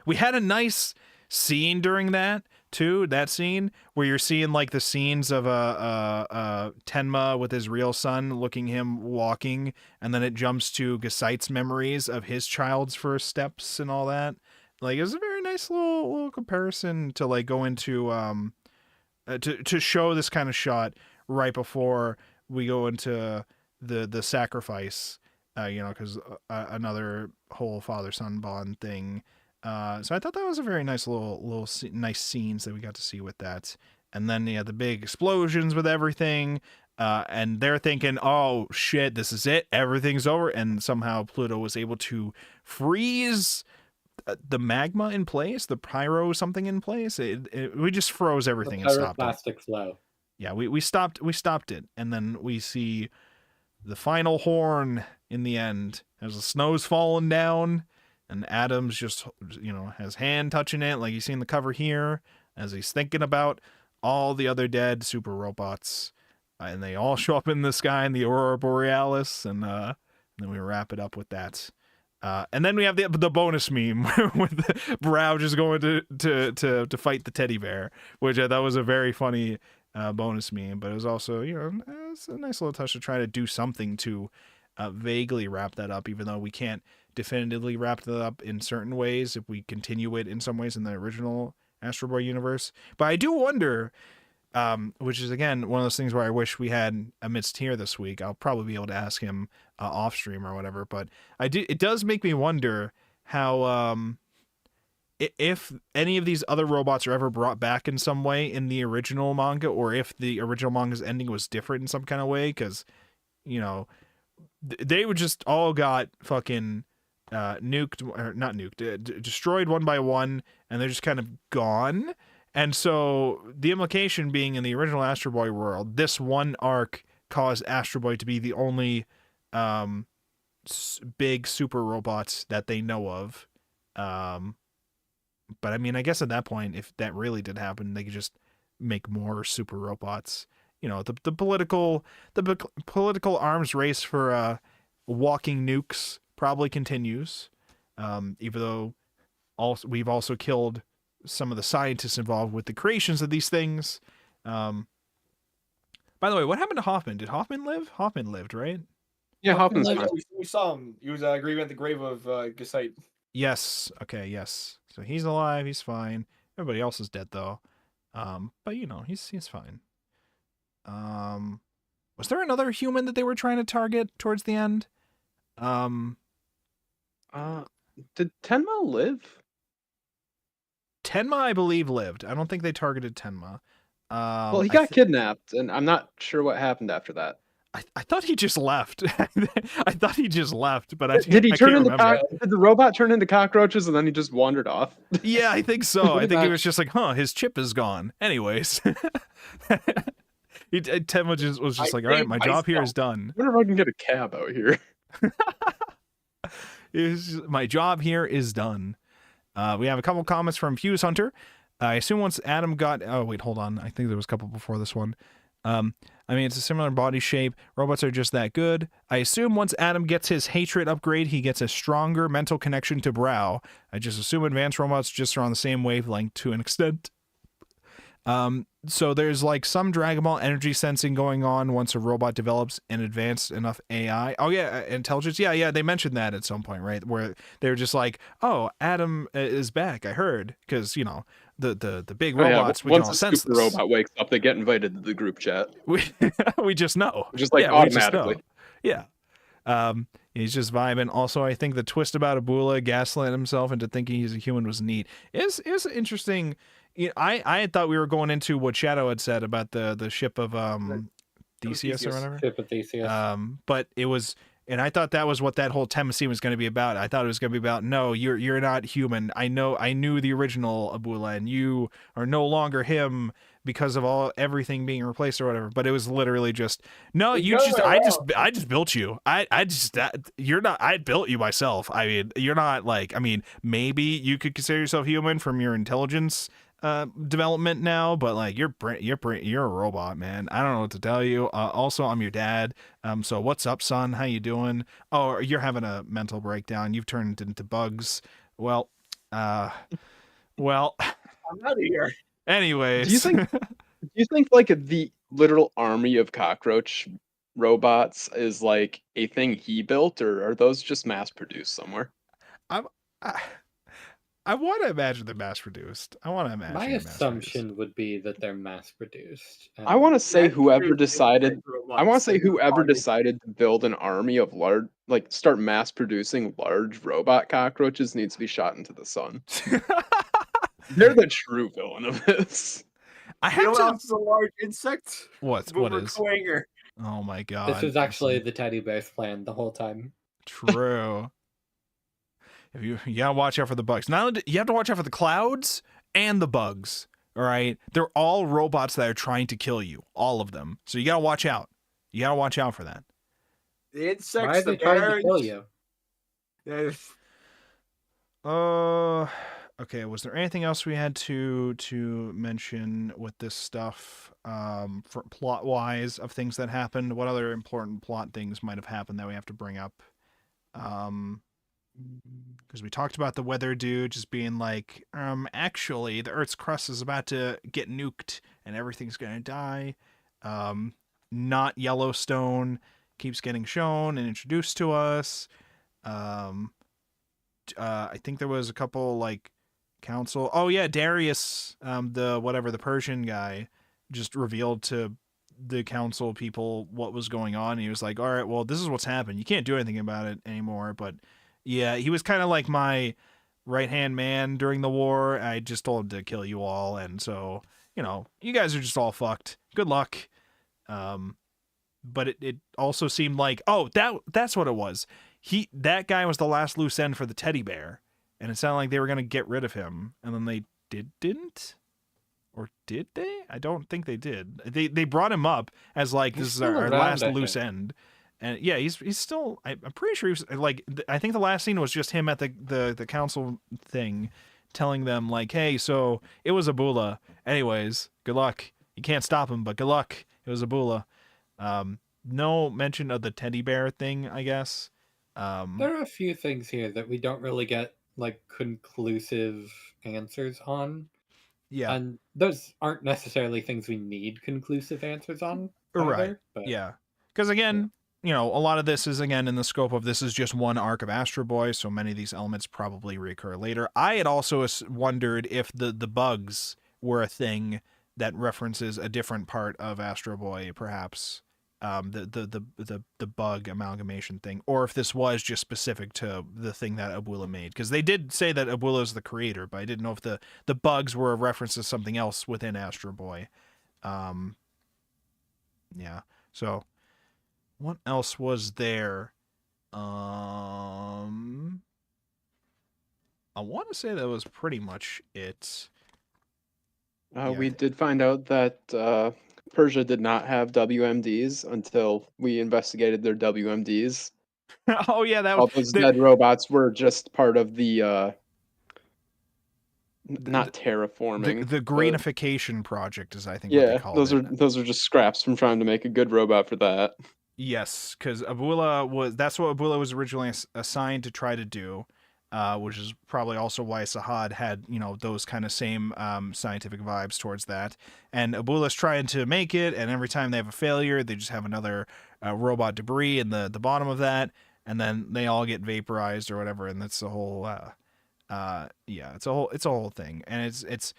We had a nice scene during that too. That scene where you're seeing like the scenes of Tenma with his real son, looking him walking, and then it jumps to Gesight's memories of his child's first steps and all that. Like, it was a very nice little comparison to like go into to show this kind of shot right before we go into the sacrifice, because another whole father-son bond thing. So I thought that was a very nice nice scenes that we got to see with that. And then the big explosions with everything, and they're thinking, oh shit, this is it, everything's over, and somehow Pluto was able to freeze the magma in place, the pyro something in place. We just froze everything and stopped it. Pyroclastic flow. Yeah, we stopped it, and then we see the final horn in the end as the snow's falling down, and Adam's just has hand touching it like you see in the cover here, as he's thinking about all the other dead super robots, and they all show up in the sky in the Aurora Borealis, and then we wrap it up with that. And then we have the bonus meme with Brow just going to fight the teddy bear, which I thought was a very funny bonus meme. But it was also, it's a nice little touch to try to do something to vaguely wrap that up, even though we can't definitively wrap that up in certain ways if we continue it in some ways in the original Astro Boy universe. But I do wonder, which is again one of those things where I wish we had a Midst here this week. I'll probably be able to ask him off stream or whatever, but it does make me wonder how if any of these other robots are ever brought back in some way in the original manga, or if the original manga's ending was different in some kind of way, because they would just all got fucking nuked, or not nuked, destroyed one by one, and they're just kind of gone. And so the implication being, in the original Astro Boy world, this one arc caused Astro Boy to be the only big super robots that they know of. But I mean, I guess at that point, if that really did happen, they could just make more super robots. The political arms race for walking nukes probably continues, even though we've also killed some of the scientists involved with the creations of these things. By the way, what happened to Hoffman? Did Hoffman live? Hoffman lived, right? Yeah, Hoffman's we, fine. we saw him. He was grieving at the grave of Gesight. Yes. Okay. Yes. So he's alive. He's fine. Everybody else is dead though. But he's fine. Was there another human that they were trying to target towards the end? Did Tenma live? Tenma, I believe, lived. I don't think they targeted Tenma. Well, he got kidnapped, and I'm not sure what happened after that. I thought he just left. I thought he just left, but Did he turn into remember. Did the robot turn into cockroaches and then he just wandered off? Yeah, I think so. I think he was just like, his chip is gone. Anyways. Tenma was just like, all right, my job here is done. I wonder if I can get a cab out here. My job here is done. We have a couple comments from Fuse Hunter. I assume once Adam got... Oh, wait, hold on. I think there was a couple before this one. I mean, it's a similar body shape. Robots are just that good. I assume once Adam gets his hatred upgrade, he gets a stronger mental connection to Brow. I just assume advanced robots just are on the same wavelength to an extent. So there's like some Dragon Ball energy sensing going on once a robot develops an advanced enough AI. Oh yeah, intelligence. Yeah, they mentioned that at some point, right? Where they were just like, "Oh, Adam is back." I heard because the big robots. Once a super robot wakes up, they get invited to the group chat. We just know. Just like automatically. Yeah. He's just vibing. Also, I think the twist about Abula gaslighting himself into thinking he's a human was neat. Is interesting. I had thought we were going into what Shadow had said about the ship of Theseus or whatever. Ship of Theseus. But it was, and I thought that was what that whole Tema scene was going to be about. I thought it was going to be about, no, you're not human. I knew the original Abula, and you are no longer him because of everything being replaced or whatever. But it was literally just, no, I just built you. You're not. I built you myself. I mean, you're not like. I mean, maybe you could consider yourself human from your intelligence development now, but like you're a robot, man. I don't know what to tell you. Also, I'm your dad. So what's up, son? How you doing? Oh, you're having a mental breakdown. You've turned into bugs. Well, I'm out of here. Anyways, do you think like the literal army of cockroach robots is like a thing he built, or are those just mass produced somewhere? I want to imagine they're mass produced. My assumption would be that they're mass produced. I want to say whoever decided to build an army of start mass producing large robot cockroaches needs to be shot into the sun. They're the true villain of this. It's a large insect. What is? Clanger. Oh my god! This was actually the teddy bear's plan the whole time. True. If you gotta watch out for the bugs. Not only you have to watch out for the clouds and the bugs. All right, they're all robots that are trying to kill you. All of them. So you gotta watch out. You gotta watch out for that. The insects. Why are they trying to kill you? Okay, was there anything else we had to mention with this stuff for plot wise of things that happened? What other important plot things might have happened that we have to bring up? Because we talked about the weather dude just being like, actually the Earth's crust is about to get nuked and everything's gonna die. Not Yellowstone keeps getting shown and introduced to us. I think there was a couple like council. Oh yeah, Darius, the Persian guy, just revealed to the council people what was going on. And he was like, all right, well, this is what's happened. You can't do anything about it anymore. But yeah, he was kind of like my right-hand man during the war. I just told him to kill you all. And so, you guys are just all fucked. Good luck. But it also seemed like, oh, that's what it was. That guy was the last loose end for the teddy bear, and it sounded like they were going to get rid of him, and then they didn't? Or did they? I don't think they did. They brought him up as like, this is our last loose end. And yeah, he's still, I'm pretty sure he was like, I think the last scene was just him at the council thing telling them like, hey, so it was Abula. Anyways, good luck. You can't stop him, but good luck. It was Abula. No mention of the teddy bear thing, I guess. There are a few things here that we don't really get like conclusive answers on. Yeah. And those aren't necessarily things we need conclusive answers on. Either, right. But... Yeah. Because again, a lot of this is again in the scope of this is just one arc of Astro Boy, so many of these elements probably recur later. I had also wondered if the bugs were a thing that references a different part of Astro Boy, perhaps. The bug amalgamation thing, or if this was just specific to the thing that Abula made, because they did say that Abula is the creator, but I didn't know if the bugs were a reference to something else within Astro Boy. Yeah. So, what else was there? I want to say that was pretty much it. We did find out that Persia did not have WMDs until we investigated their WMDs. Oh yeah, that all those dead robots were just part of the not terraforming. The greenification project is, I think, what they call it. Those are just scraps from trying to make a good robot for that. Yes, because that's what Abula was originally assigned to try to do. Which is probably also why Sahad had, those kind of same scientific vibes towards that. And Abula's trying to make it, and every time they have a failure, they just have another robot debris in the bottom of that, and then they all get vaporized or whatever, and that's the whole it's a whole thing. And it's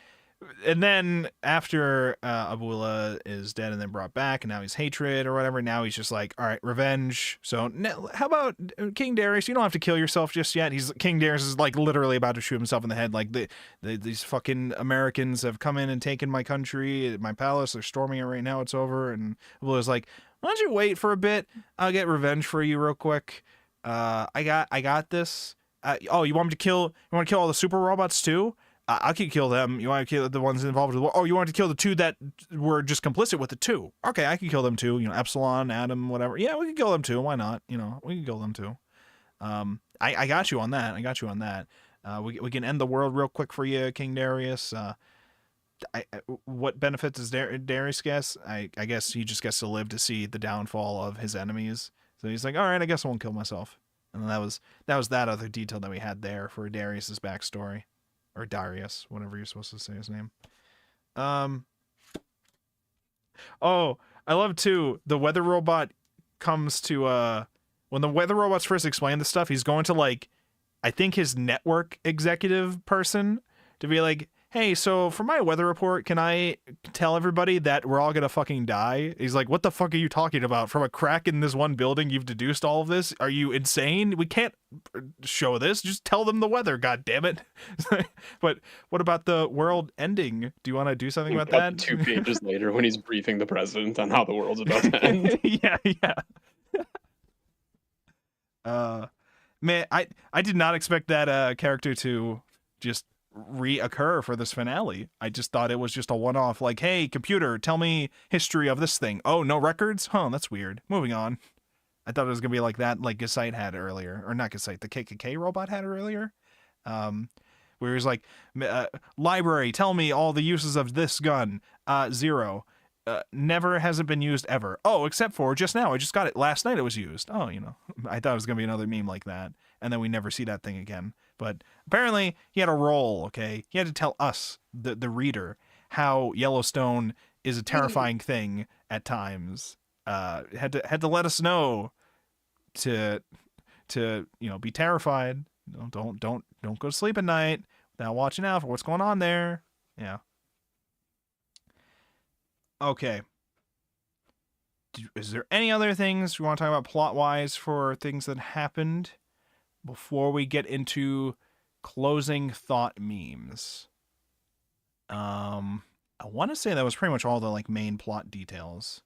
and then after Abula is dead and then brought back, and now he's hatred or whatever, now he's just like, all right, revenge. So how about King Darius? You don't have to kill yourself just yet. King Darius is like literally about to shoot himself in the head. Like these fucking Americans have come in and taken my country, my palace. They're storming it right now. It's over. And Abula's like, why don't you wait for a bit? I'll get revenge for you real quick. I got this. Oh, you want me to kill? You want to kill all the super robots too? I can kill them. You want to kill the ones involved with the war? Oh, you want to kill the two that were just complicit with the two? Okay, I can kill them too. You know, Epsilon, Adam, whatever. Yeah, we can kill them too. Why not? You know, we can kill them too. I got you on that. I got you on that. We can end the world real quick for you, King Darius. What benefits does Darius guess? I guess he just gets to live to see the downfall of his enemies. So he's like, all right, I guess I won't kill myself. And that was that other detail that we had there for Darius's backstory. Or Darius, whatever you're supposed to say his name. Oh, I love too, the weather robot comes to when the weather robots first explain the stuff, he's going to like, I think his network executive person to be like, hey, so for my weather report, can I tell everybody that we're all gonna fucking die? He's like, what the fuck are you talking about? From a crack in this one building, you've deduced all of this? Are you insane? We can't show this. Just tell them the weather, god damn it. But what about the world ending? Do you want to do something about that? 2 pages later when he's briefing the president on how the world's about to end. Yeah. Man, I did not expect that character to just reoccur for this finale. I just thought it was just a one-off, like, hey, computer, tell me history of this thing. Oh, no records? Huh, that's weird. Moving on. I thought it was gonna be like that, like Gesite had earlier. Or not Gesite, the KKK robot had earlier. Where he was like, library, tell me all the uses of this gun. 0. Never hasn't been used ever. Oh, except for just now. I just got it. Last night it was used. Oh, you know. I thought it was going to be another meme like that. And then we never see that thing again. But apparently he had a role, okay? He had to tell us, the reader, how Yellowstone is a terrifying thing at times. Had to let us know to be terrified. Don't go to sleep at night without watching out for what's going on there. Yeah. Okay. Is there any other things we want to talk about plot-wise for things that happened before we get into closing thought memes? I want to say that was pretty much all the like main plot details.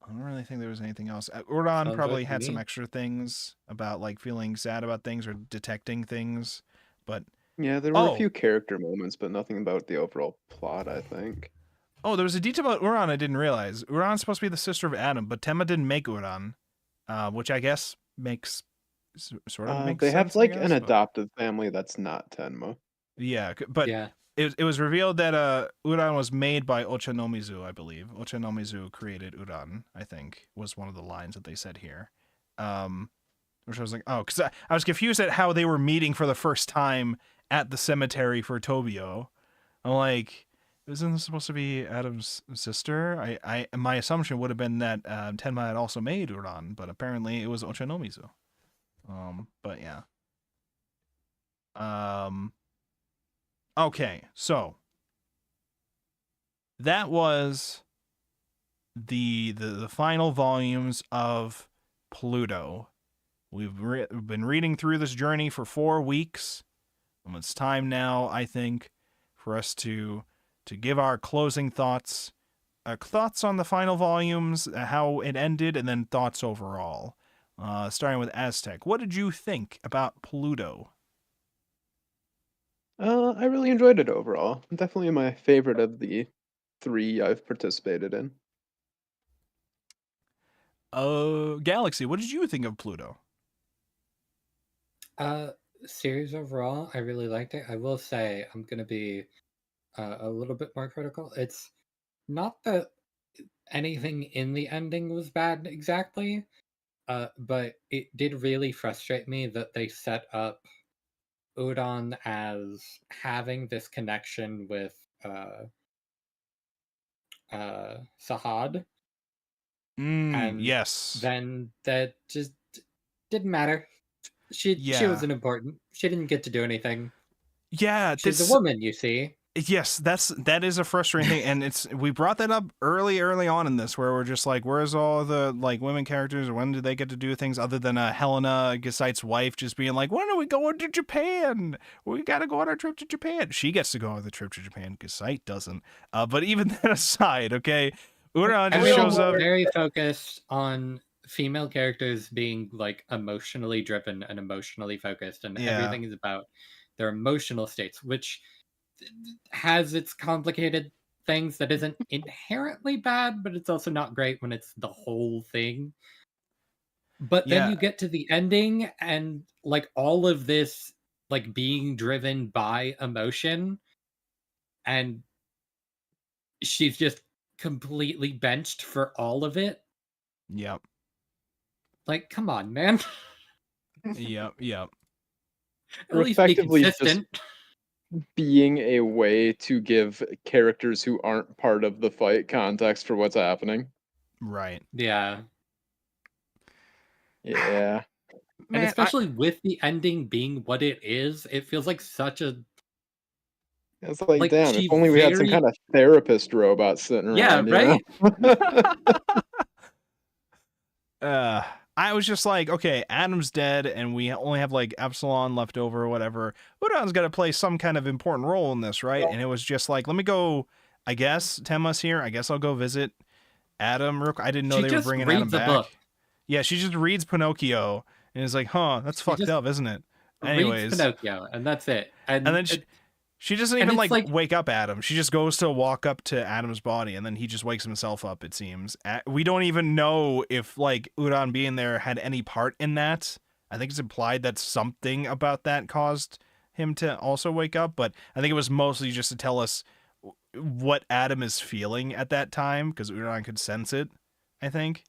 I don't really think there was anything else. Uran probably had some extra things about like feeling sad about things or detecting things, but yeah, there were a few character moments, but nothing about the overall plot, I think. Oh, there was a detail about Uran I didn't realize. Uran's supposed to be the sister of Adam, but Tenma didn't make Uran, which I guess makes sort of makes they sense. They have like an adopted family that's not Tenma. Yeah, but yeah. It was revealed that Uran was made by Ochanomizu, I believe. Ochanomizu created Uran, I think, was one of the lines that they said here. Which I was like, oh, because I was confused at how they were meeting for the first time at the cemetery for Tobio. I'm like, isn't this supposed to be Adam's sister? My assumption would have been that Tenma had also made Uran, but apparently it was Ochanomizu. But yeah. Okay, so that was the final volumes of Pluto. We've been reading through this journey for 4 weeks. And it's time now, I think, for us to give our closing thoughts. Thoughts on the final volumes, how it ended, and then thoughts overall. Starting with Aztec. What did you think about Pluto? I really enjoyed it overall. Definitely my favorite of the 3 I've participated in. Galaxy, what did you think of Pluto? Series overall, I really liked it. I will say I'm going to be a little bit more critical. It's not that anything in the ending was bad exactly, but it did really frustrate me that they set up Udon as having this connection with Sahad. And yes. Then that just didn't matter. She wasn't important. She didn't get to do anything. Yeah, she's a woman, you see. Yes, that is a frustrating thing, and we brought that up early on in this, where we're just like, where's all the like women characters, or when do they get to do things other than Helena Gesait's wife just being like, when are we going to Japan? We gotta go on our trip to Japan. She gets to go on the trip to Japan. Gesait doesn't. But even that aside, okay, Uran just shows up. Very focused on female characters being like emotionally driven and emotionally focused, and everything is about their emotional states, which has its complicated things that isn't inherently bad, but it's also not great when it's the whole thing. But then you get to the ending, and like all of this like being driven by emotion, and she's just completely benched for all of it. Yep. Like, come on, man. Yep. At least be consistent. Just being a way to give characters who aren't part of the fight context for what's happening. Right. Yeah. Yeah. Man, and especially with the ending being what it is, it feels like such a... It's like damn, if only we had some kind of therapist robot sitting around. Yeah, right? I was just like, okay, Adam's dead, and we only have like Epsilon left over or whatever. Uran's got to play some kind of important role in this, right? And it was just like, let me go. I guess Tenma's here. I guess I'll go visit Adam. I didn't know they were bringing Adam back. Book. Yeah, she just reads Pinocchio and is like, huh, that's fucked up, isn't it? Anyways, reads Pinocchio, and that's it. And then she doesn't even like wake up Adam. She just goes to walk up to Adam's body, and then he just wakes himself up, it seems. We don't even know if like Uran being there had any part in that. I think it's implied that something about that caused him to also wake up, but I think it was mostly just to tell us what Adam is feeling at that time, because Uran could sense it, I think.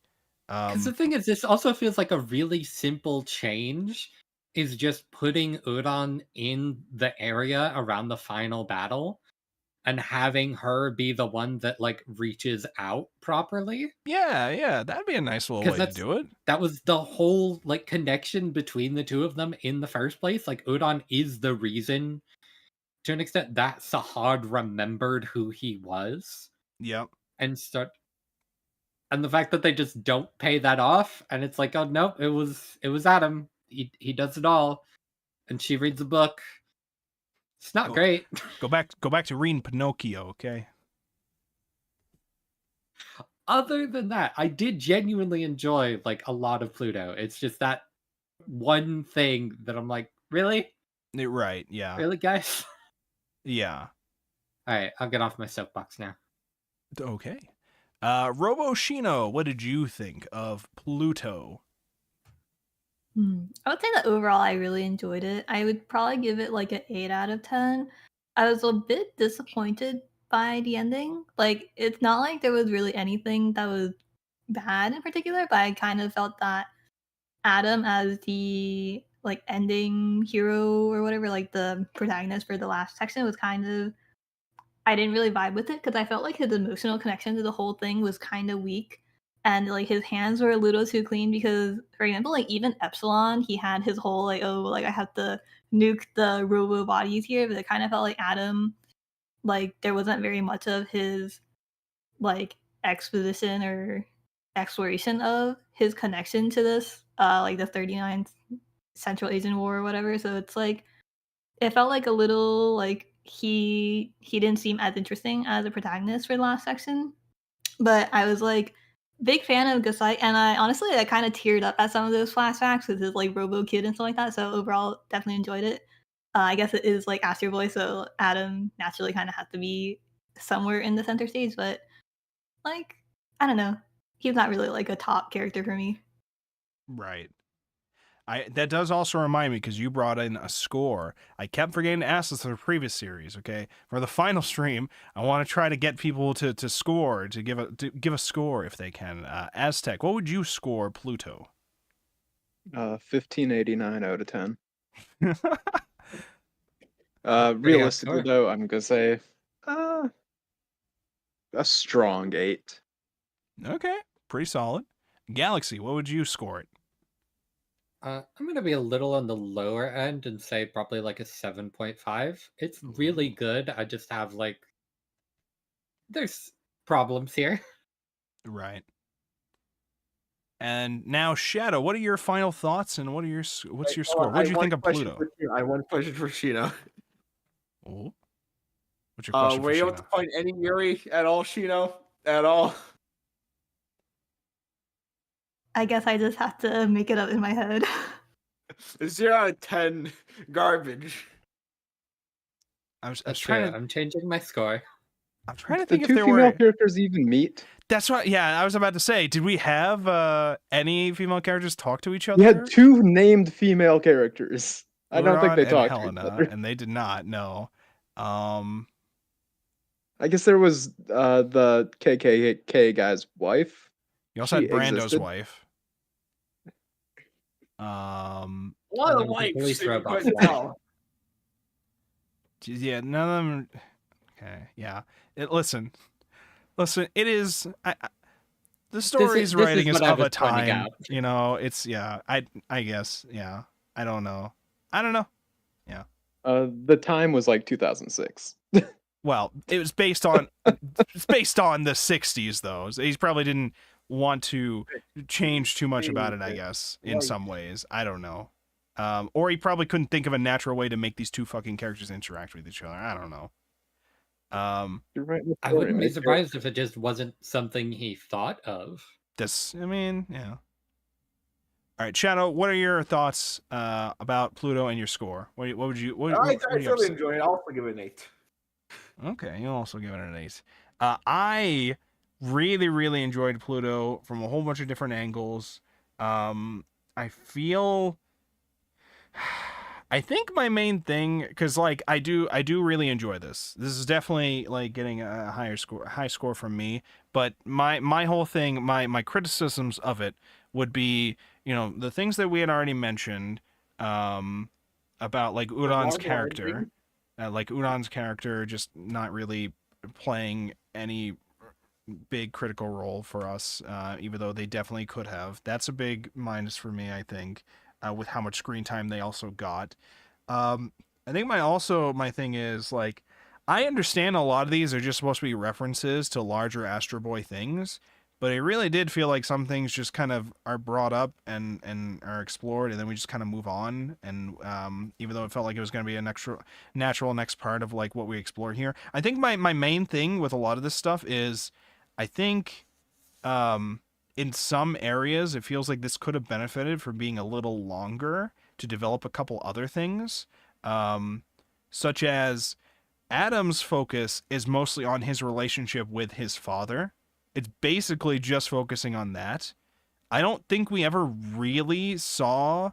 Because the thing is, this also feels like a really simple change. Is just putting Uran in the area around the final battle and having her be the one that like reaches out properly. Yeah, that'd be a nice little way to do it. That was the whole like connection between the two of them in the first place. Like Uran is the reason to an extent that Sahad remembered who he was. Yep. And the fact that they just don't pay that off, and it's like, oh no, it was Adam. He does it all, and she reads a book. It's not great. Go back to reading Pinocchio, okay? Other than that, I did genuinely enjoy like a lot of Pluto. It's just that one thing that I'm like, really? Right, yeah. Really, guys? Yeah. All right, I'll get off my soapbox now. Okay. Roboshino, what did you think of Pluto? I would say that overall I really enjoyed it. I would probably give it like an 8 out of 10. I was a bit disappointed by the ending. Like, it's not like there was really anything that was bad in particular, but I kind of felt that Adam as the like ending hero or whatever, like the protagonist for the last section was kind of, I didn't really vibe with it because I felt like his emotional connection to the whole thing was kind of weak. And like his hands were a little too clean because, for example, like even Epsilon, he had his whole like, oh, like I have to nuke the robo bodies here, but it kind of felt like Adam, like there wasn't very much of his like exposition or exploration of his connection to this, like the 39th Central Asian War or whatever. So it's like it felt like a little like he didn't seem as interesting as a protagonist for the last section. But I was like big fan of Gasai, and I honestly I kind of teared up at some of those flashbacks with his like Robo Kid and stuff like that. So overall, definitely enjoyed it. I guess it is like Astro Boy, so Adam naturally kind of had to be somewhere in the center stage. But like, I don't know, he's not really like a top character for me. Right. That does also remind me, because you brought in a score. I kept forgetting to ask this for the previous series, okay? For the final stream, I want to try to get people to score, to give a score if they can. Aztec, what would you score Pluto? 1589 out of 10. Realistically, though, I'm going to say a strong 8. Okay, pretty solid. Galaxy, what would you score it? I'm gonna be a little on the lower end and say probably like a 7.5. It's really good. I just have like there's problems here. Right. And now, Shadow, what are your final thoughts and what's your score? What do you think of Pluto? I have one question for Shino. Oh. What's your question Were for you able Shino? to find any Yuri at all, Shino? At all? I guess I just have to make it up in my head. 0 out of 10, garbage. I was That's trying to. I'm changing my score. I'm trying to Did think the if two there female were. characters even meet? That's right. Yeah, I was about to say, did we have any female characters talk to each other? We had 2 named female characters. I don't think Uran they and talked to Helena, each other. and they did not. No. I guess there was the KKK guy's wife. You also She had Brando's existed. wife. A lot And of then the likes, police if you robot couldn't guy. tell. Yeah, none of them. Okay, yeah. Listen. It is. The story's this writing is what I of a was pointing time. out. You know, it's yeah. I guess yeah. I don't know. The time was like 2006. Well, it was based on the 60s though. So he probably didn't want to change too much about it, I guess, in some ways. I don't know. Or he probably couldn't think of a natural way to make these two fucking characters interact with each other. I don't know. You're right. I wouldn't be surprised if it just wasn't something he thought of. I mean, yeah. All right, Shadow, what are your thoughts about Pluto and your score? What would you I really enjoyed it. I'll also give it an 8. Okay, you'll also give it an 8. I really, really enjoyed Pluto from a whole bunch of different angles. I think my main thing, because like I do really enjoy this. This is definitely like getting a high score from me. But my whole thing, my criticisms of it would be, the things that we had already mentioned, about like Uran's character. Like Uran's character just not really playing any big critical role for us, even though they definitely could have. That's a big minus for me, I think, with how much screen time they also got. I think my thing is, like, I understand a lot of these are just supposed to be references to larger Astro Boy things, but it really did feel like some things just kind of are brought up and are explored, and then we just kind of move on. And even though it felt like it was going to be a natural next part of like what we explore here, I think my main thing with a lot of this stuff is, I think in some areas it feels like this could have benefited from being a little longer to develop a couple other things, such as Adam's focus is mostly on his relationship with his father. It's basically just focusing on that. I don't think we ever really saw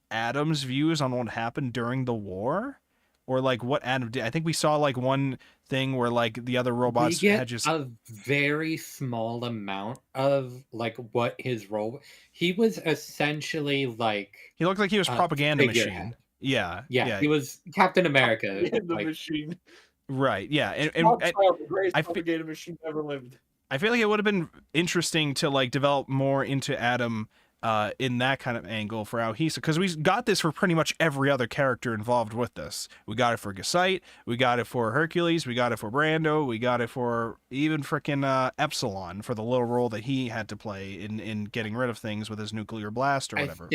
Adam's views on what happened during the war, or like what Adam did. I think we saw like one thing where like the other robots we get had just a very small amount of like what his role. He was essentially like he looked like he was propaganda figurehead. machine. Yeah, he was Captain America. The machine. Right. Yeah, and the greatest propaganda machine ever lived. I feel like it would have been interesting to like develop more into Adam in that kind of angle for how he's, because we got this for pretty much every other character involved with this. We got it for Gasite, we got it for Hercules, we got it for Brando, we got it for even frickin' Epsilon for the little role that he had to play in getting rid of things with his nuclear blast or whatever.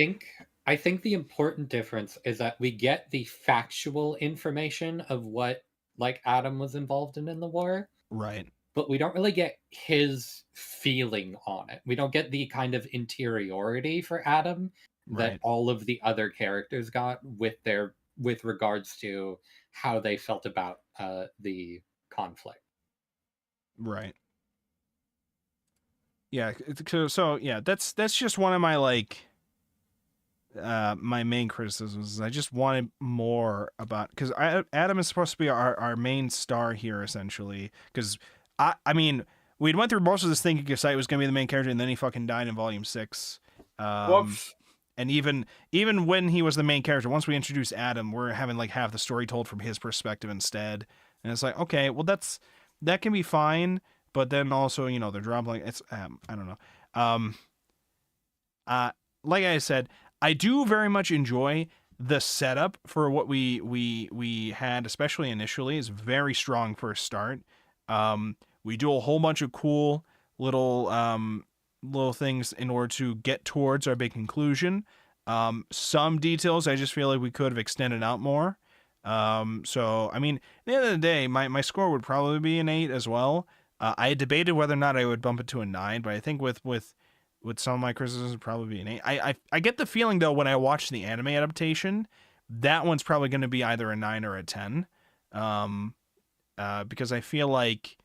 I think the important difference is that we get the factual information of what like Adam was involved in the war. Right. But we don't really get his feeling on it. We don't get the kind of interiority for Adam that all of the other characters got with regards to how they felt about the conflict. Right. Yeah. So yeah, that's just one of my like my main criticisms. I just wanted more about, because Adam is supposed to be our main star here essentially, because I mean, we'd went through most of this thinking Gasite was going to be the main character, and then he fucking died in Volume 6. Whoops. And even when he was the main character, once we introduce Adam, we're having like half the story told from his perspective instead. And it's like, okay, well that can be fine, but then also, they're dropping, it's I don't know. Like I said, I do very much enjoy the setup for what we had, especially initially, is very strong for a start. We do a whole bunch of cool little things in order to get towards our big conclusion. Some details I just feel like we could have extended out more. So I mean, at the end of the day, my score would probably be an 8 as well. I had debated whether or not I would bump it to a 9, but I think with some of my criticisms, it'd probably be an 8. I get the feeling though when I watch the anime adaptation, that one's probably going to be either a 9 or a 10. Because I feel like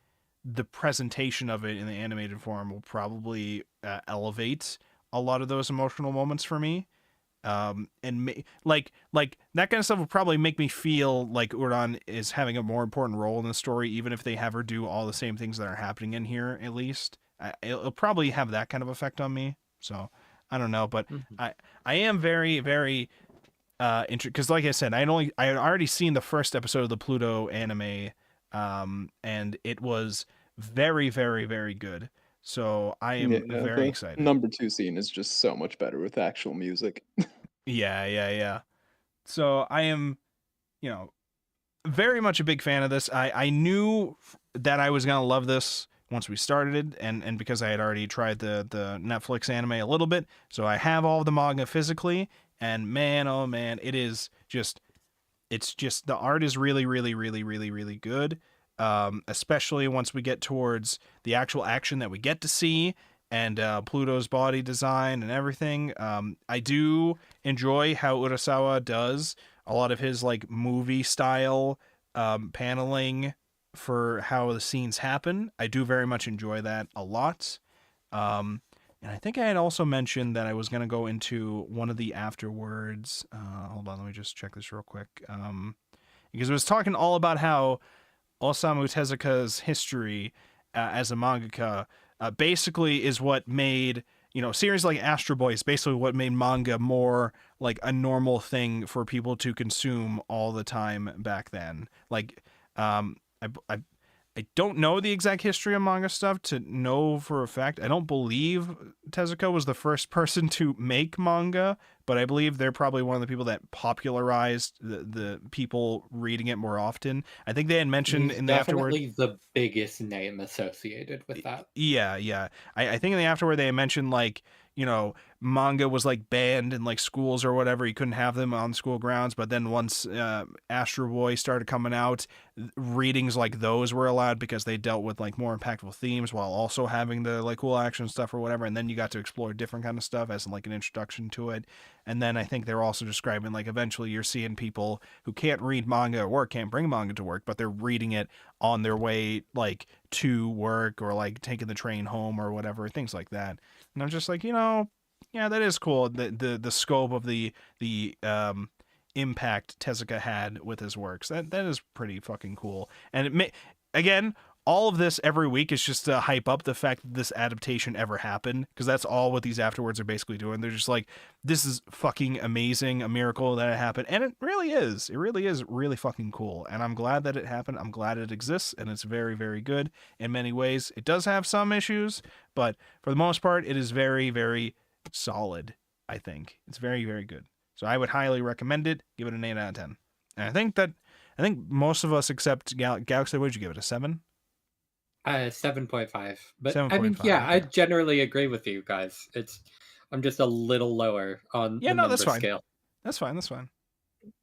the presentation of it in the animated form will probably elevate a lot of those emotional moments for me. And like that kind of stuff will probably make me feel like Uran is having a more important role in the story, even if they have her do all the same things that are happening in here. At least it'll probably have that kind of effect on me. So I don't know, but I am very, very interested because, like I said, I had already seen the first episode of the Pluto anime, and it was very, very, very good. So I am very excited. Number 2 scene is just so much better with actual music. Yeah. So I am, very much a big fan of this. I knew that I was gonna love this once we started, and because I had already tried the Netflix anime a little bit, so I have all the manga physically, and man, oh man, it's just the art is really, really, really, really, really good. Especially once we get towards the actual action that we get to see, and Pluto's body design and everything. I do enjoy how Urasawa does a lot of his like movie style paneling for how the scenes happen. I do very much enjoy that a lot. And I think I had also mentioned that I was going to go into one of the afterwards. Hold on, let me just check this real quick. Because it was talking all about how Osamu Tezuka's history as a mangaka basically is what made, series like Astro Boy is basically what made manga more like a normal thing for people to consume all the time back then. Like, I don't know the exact history of manga stuff to know for a fact. I don't believe Tezuka was the first person to make manga, but I believe they're probably one of the people that popularized the people reading it more often. I think they had mentioned in the afterward. Definitely the biggest name associated with that. Yeah. I think in the afterward they had mentioned like, manga was like banned in like schools or whatever. You couldn't have them on school grounds. But then once Astro Boy started coming out, readings like those were allowed because they dealt with like more impactful themes while also having the like cool action stuff or whatever. And then you got to explore different kind of stuff as like an introduction to it. And then I think they're also describing like eventually you're seeing people who can't read manga at work, can't bring manga to work, but they're reading it on their way like to work or like taking the train home or whatever, things like that. And I'm just like, yeah, that is cool. The scope of the impact Tezuka had with his works. That is pretty fucking cool. And again, all of this every week is just to hype up the fact that this adaptation ever happened, because that's all what these afterwards are basically doing. They're just like, this is fucking amazing, a miracle that it happened. And it really is. It really is really fucking cool. And I'm glad that it happened. I'm glad it exists, and it's very, very good in many ways. It does have some issues, but for the most part, it is very, very solid, I think. It's very, very good. So I would highly recommend it. Give it an 8 out of 10. And I think most of us except Galaxy, what did you give it, a 7? 7.5. But 7.5, I mean, yeah, okay. I generally agree with you guys. I'm just a little lower on the number that's fine. scale. That's fine.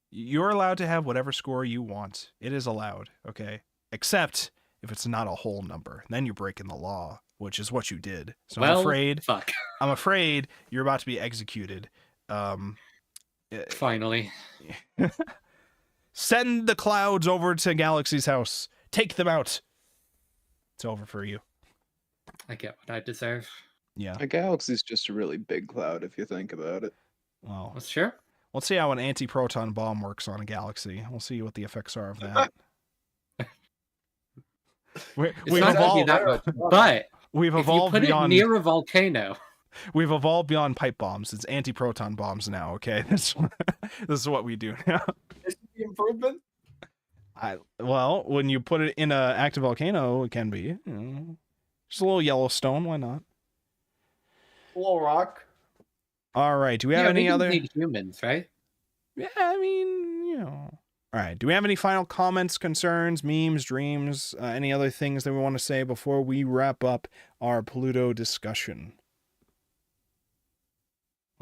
You're allowed to have whatever score you want. It is allowed, okay? Except if it's not a whole number. Then you're breaking the law, which is what you did. So Well, I'm afraid you're about to be executed. Finally. Send the clouds over to Galaxy's house. Take them out. It's over for you. I get what I deserve. Yeah. A galaxy's just a really big cloud if you think about it. Well, Sure. let's see how an anti-proton bomb works on a galaxy. We'll see what the effects are of that. We've not gonna be evolved. that much, but We've if you evolved put beyond. it near a volcano, We've evolved beyond pipe bombs. It's anti-proton bombs now. Okay, this is what we do now. Is the improvement? Well, when you put it in an active volcano, it can be. Just a little Yellowstone. Why not? A little rock. All right. Do we have any we other? need humans, right? Yeah, I mean, All right. Do we have any final comments, concerns, memes, dreams, any other things that we want to say before we wrap up our Pluto discussion?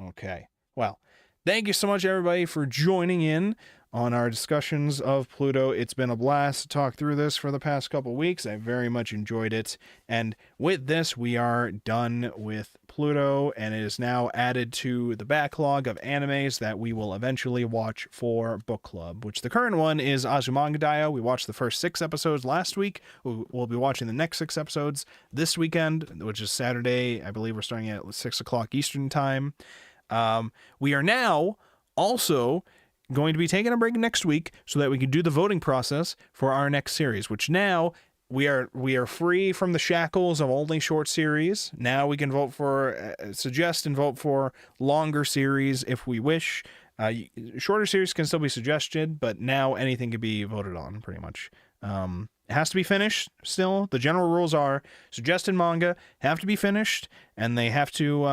Okay. Well, thank you so much, everybody, for joining in on our discussions of Pluto. It's been a blast to talk through this for the past couple weeks. I very much enjoyed it. And with this, we are done with Pluto, and it is now added to the backlog of animes that we will eventually watch for book club, which the current one is Azumanga Daioh. We watched the first 6 episodes last week. We'll be watching the next 6 episodes this weekend, which is Saturday. I believe we're starting at 6 o'clock Eastern time. We are now also going to be taking a break next week so that we can do the voting process for our next series, which now we are free from the shackles of only short series. Now we can vote for, suggest and vote for longer series if we wish. Shorter series can still be suggested, but now anything can be voted on pretty much. It has to be finished still. The general rules are suggested manga have to be finished, and they have to,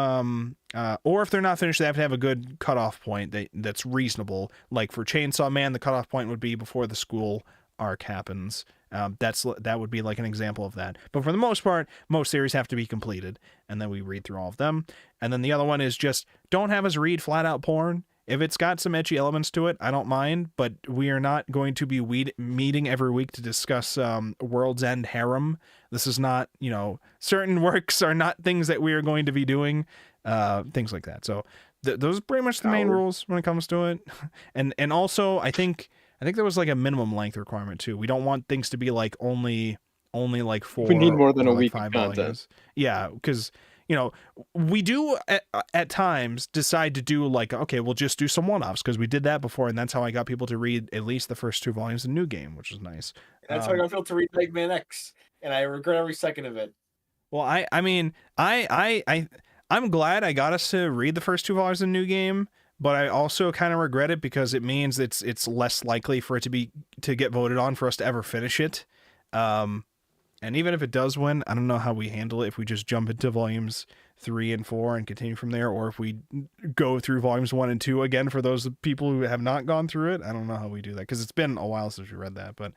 or if they're not finished, they have to have a good cutoff point that's reasonable. Like for Chainsaw Man, the cutoff point would be before the school arc happens. That would be like an example of that. But for the most part, most series have to be completed, and then we read through all of them. And then the other one is just don't have us read flat out porn. If it's got some ecchi elements to it, I don't mind, but we are not going to be meeting every week to discuss World's End harem. This is not, certain works are not things that we are going to be doing, things like that. So those are pretty much the main rules when it comes to it. And also, I think there was like a minimum length requirement too. We don't want things to be like only like 4. We need more than a like week 5 of content. volumes. Yeah, because we do at times decide to do like, okay, we'll just do some one-offs because we did that before, and that's how I got people to read at least the first 2 volumes of New Game, which is nice. And that's how I got people to read Eggman X, and I regret every second of it. Well, I'm glad I got us to read the first 2 volumes of New Game, but I also kind of regret it because it means it's less likely for it to get voted on for us to ever finish it. And even if it does win, I don't know how we handle it, if we just jump into volumes 3 and 4 and continue from there, or if we go through volumes 1 and 2 again for those people who have not gone through it. I don't know how we do that because it's been a while since we read that. But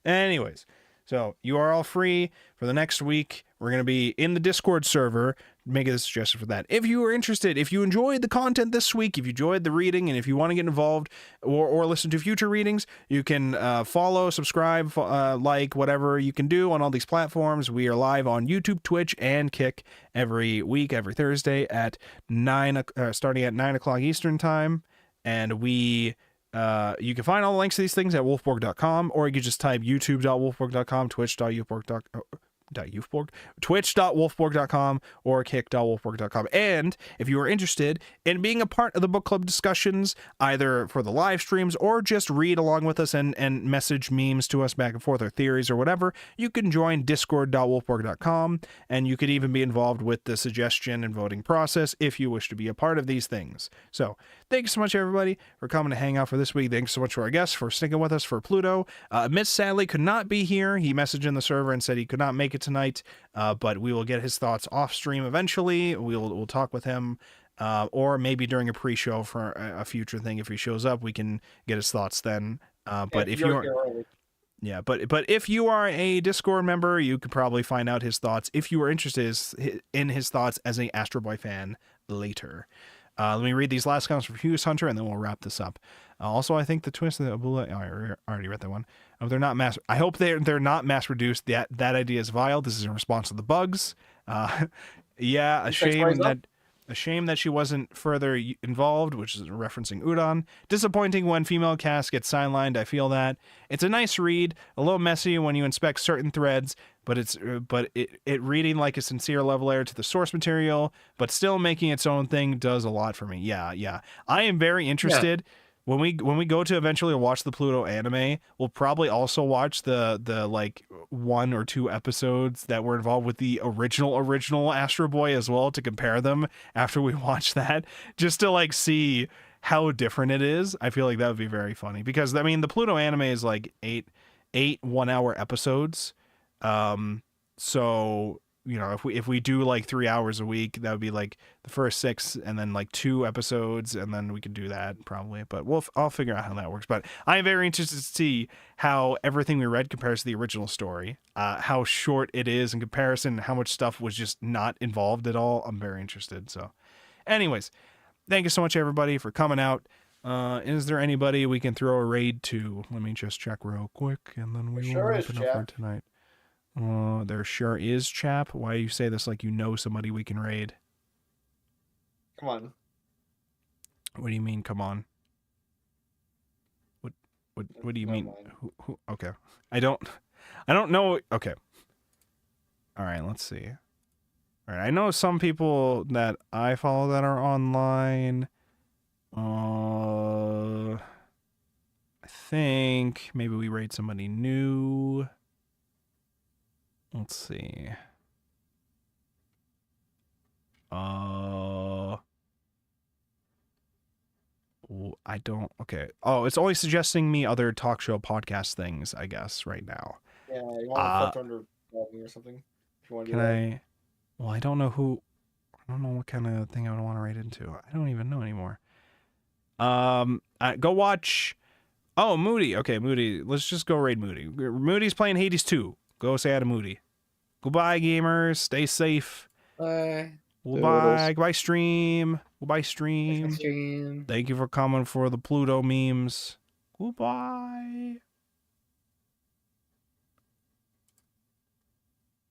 anyways, so you are all free for the next week. We're going to be in the Discord server, making a suggestion for that. If you are interested, if you enjoyed the content this week, if you enjoyed the reading, and if you want to get involved or listen to future readings, you can follow, subscribe, like, whatever you can do on all these platforms. We are live on YouTube, Twitch, and Kick every week, every Thursday at starting at 9 o'clock Eastern time. And you can find all the links to these things at wolfborg.com, or you can just type youtube.wolfborg.com, twitch.wolfborg.com, or kick.wolfborg.com. And if you are interested in being a part of the book club discussions, either for the live streams or just read along with us and message memes to us back and forth or theories or whatever, you can join discord.wolfborg.com, and you could even be involved with the suggestion and voting process if you wish to be a part of these things. So thank you so much, everybody, for coming to hang out for this week. Thanks so much to our guests for sticking with us for Pluto. Mitch sadly could not be here. He messaged in the server and said he could not make it tonight, but we will get his thoughts off stream eventually. We'll talk with him, or maybe during a pre-show for a future thing. If he shows up, we can get his thoughts then. But if you are, yeah, but if you are a Discord member, you could probably find out his thoughts if you are interested in his thoughts as an Astro Boy fan later. Let me read these last comments from Hughes Hunter, and then we'll wrap this up. Also, I think the twist of the Abula, I already read that one. They're not I hope they're not mass reduced. That idea is vile. This is in response to the bugs. Yeah, a shame that she wasn't further involved, which is referencing Udon. Disappointing when female cast gets sidelined. I feel that. It's a nice read, a little messy when you inspect certain threads, but it reading like a sincere level heir to the source material, but still making its own thing does a lot for me. Yeah. I am very interested. Yeah. When we go to eventually watch the Pluto anime, we'll probably also watch the like 1 or 2 episodes that were involved with the original Astro Boy as well, to compare them after we watch that, just to like see how different it is. I feel like that would be very funny because I mean the Pluto anime is like 8 1-hour episodes. So you know, if we do like 3 hours a week, that would be like the first 6 and then like 2 episodes, and then we could do that probably. But I'll figure out how that works. But I'm very interested to see how everything we read compares to the original story, how short it is in comparison, how much stuff was just not involved at all. I'm very interested. So, anyways, thank you so much everybody for coming out. Is there anybody we can throw a raid to? Let me just check real quick, and then we will Sure wrap is, it up for Chap. tonight. There sure is, chap. Why do you say this like you know somebody we can raid? Come on. What do you mean? Come on. What do you Never mean? mind. Who? Okay, I don't know. Okay. All right, let's see. All right, I know some people that I follow that are online. I think maybe we raid somebody new. Let's see. I don't. Okay. Oh, it's only suggesting me other talk show podcast things, I guess, right now. Yeah, you want to flip under logging or something? If you want to do Can that. I? Well, I don't know who. I don't know what kind of thing I would want to raid into. I don't even know anymore. Go watch. Oh, Moody. Okay, Moody. Let's just go raid Moody. Moody's playing Hades 2. Go say hi to Moody. Goodbye, gamers. Stay safe. Bye. Goodbye. Goodbye, stream. Goodbye, stream. Stream. Thank you for coming for the Pluto memes. Goodbye.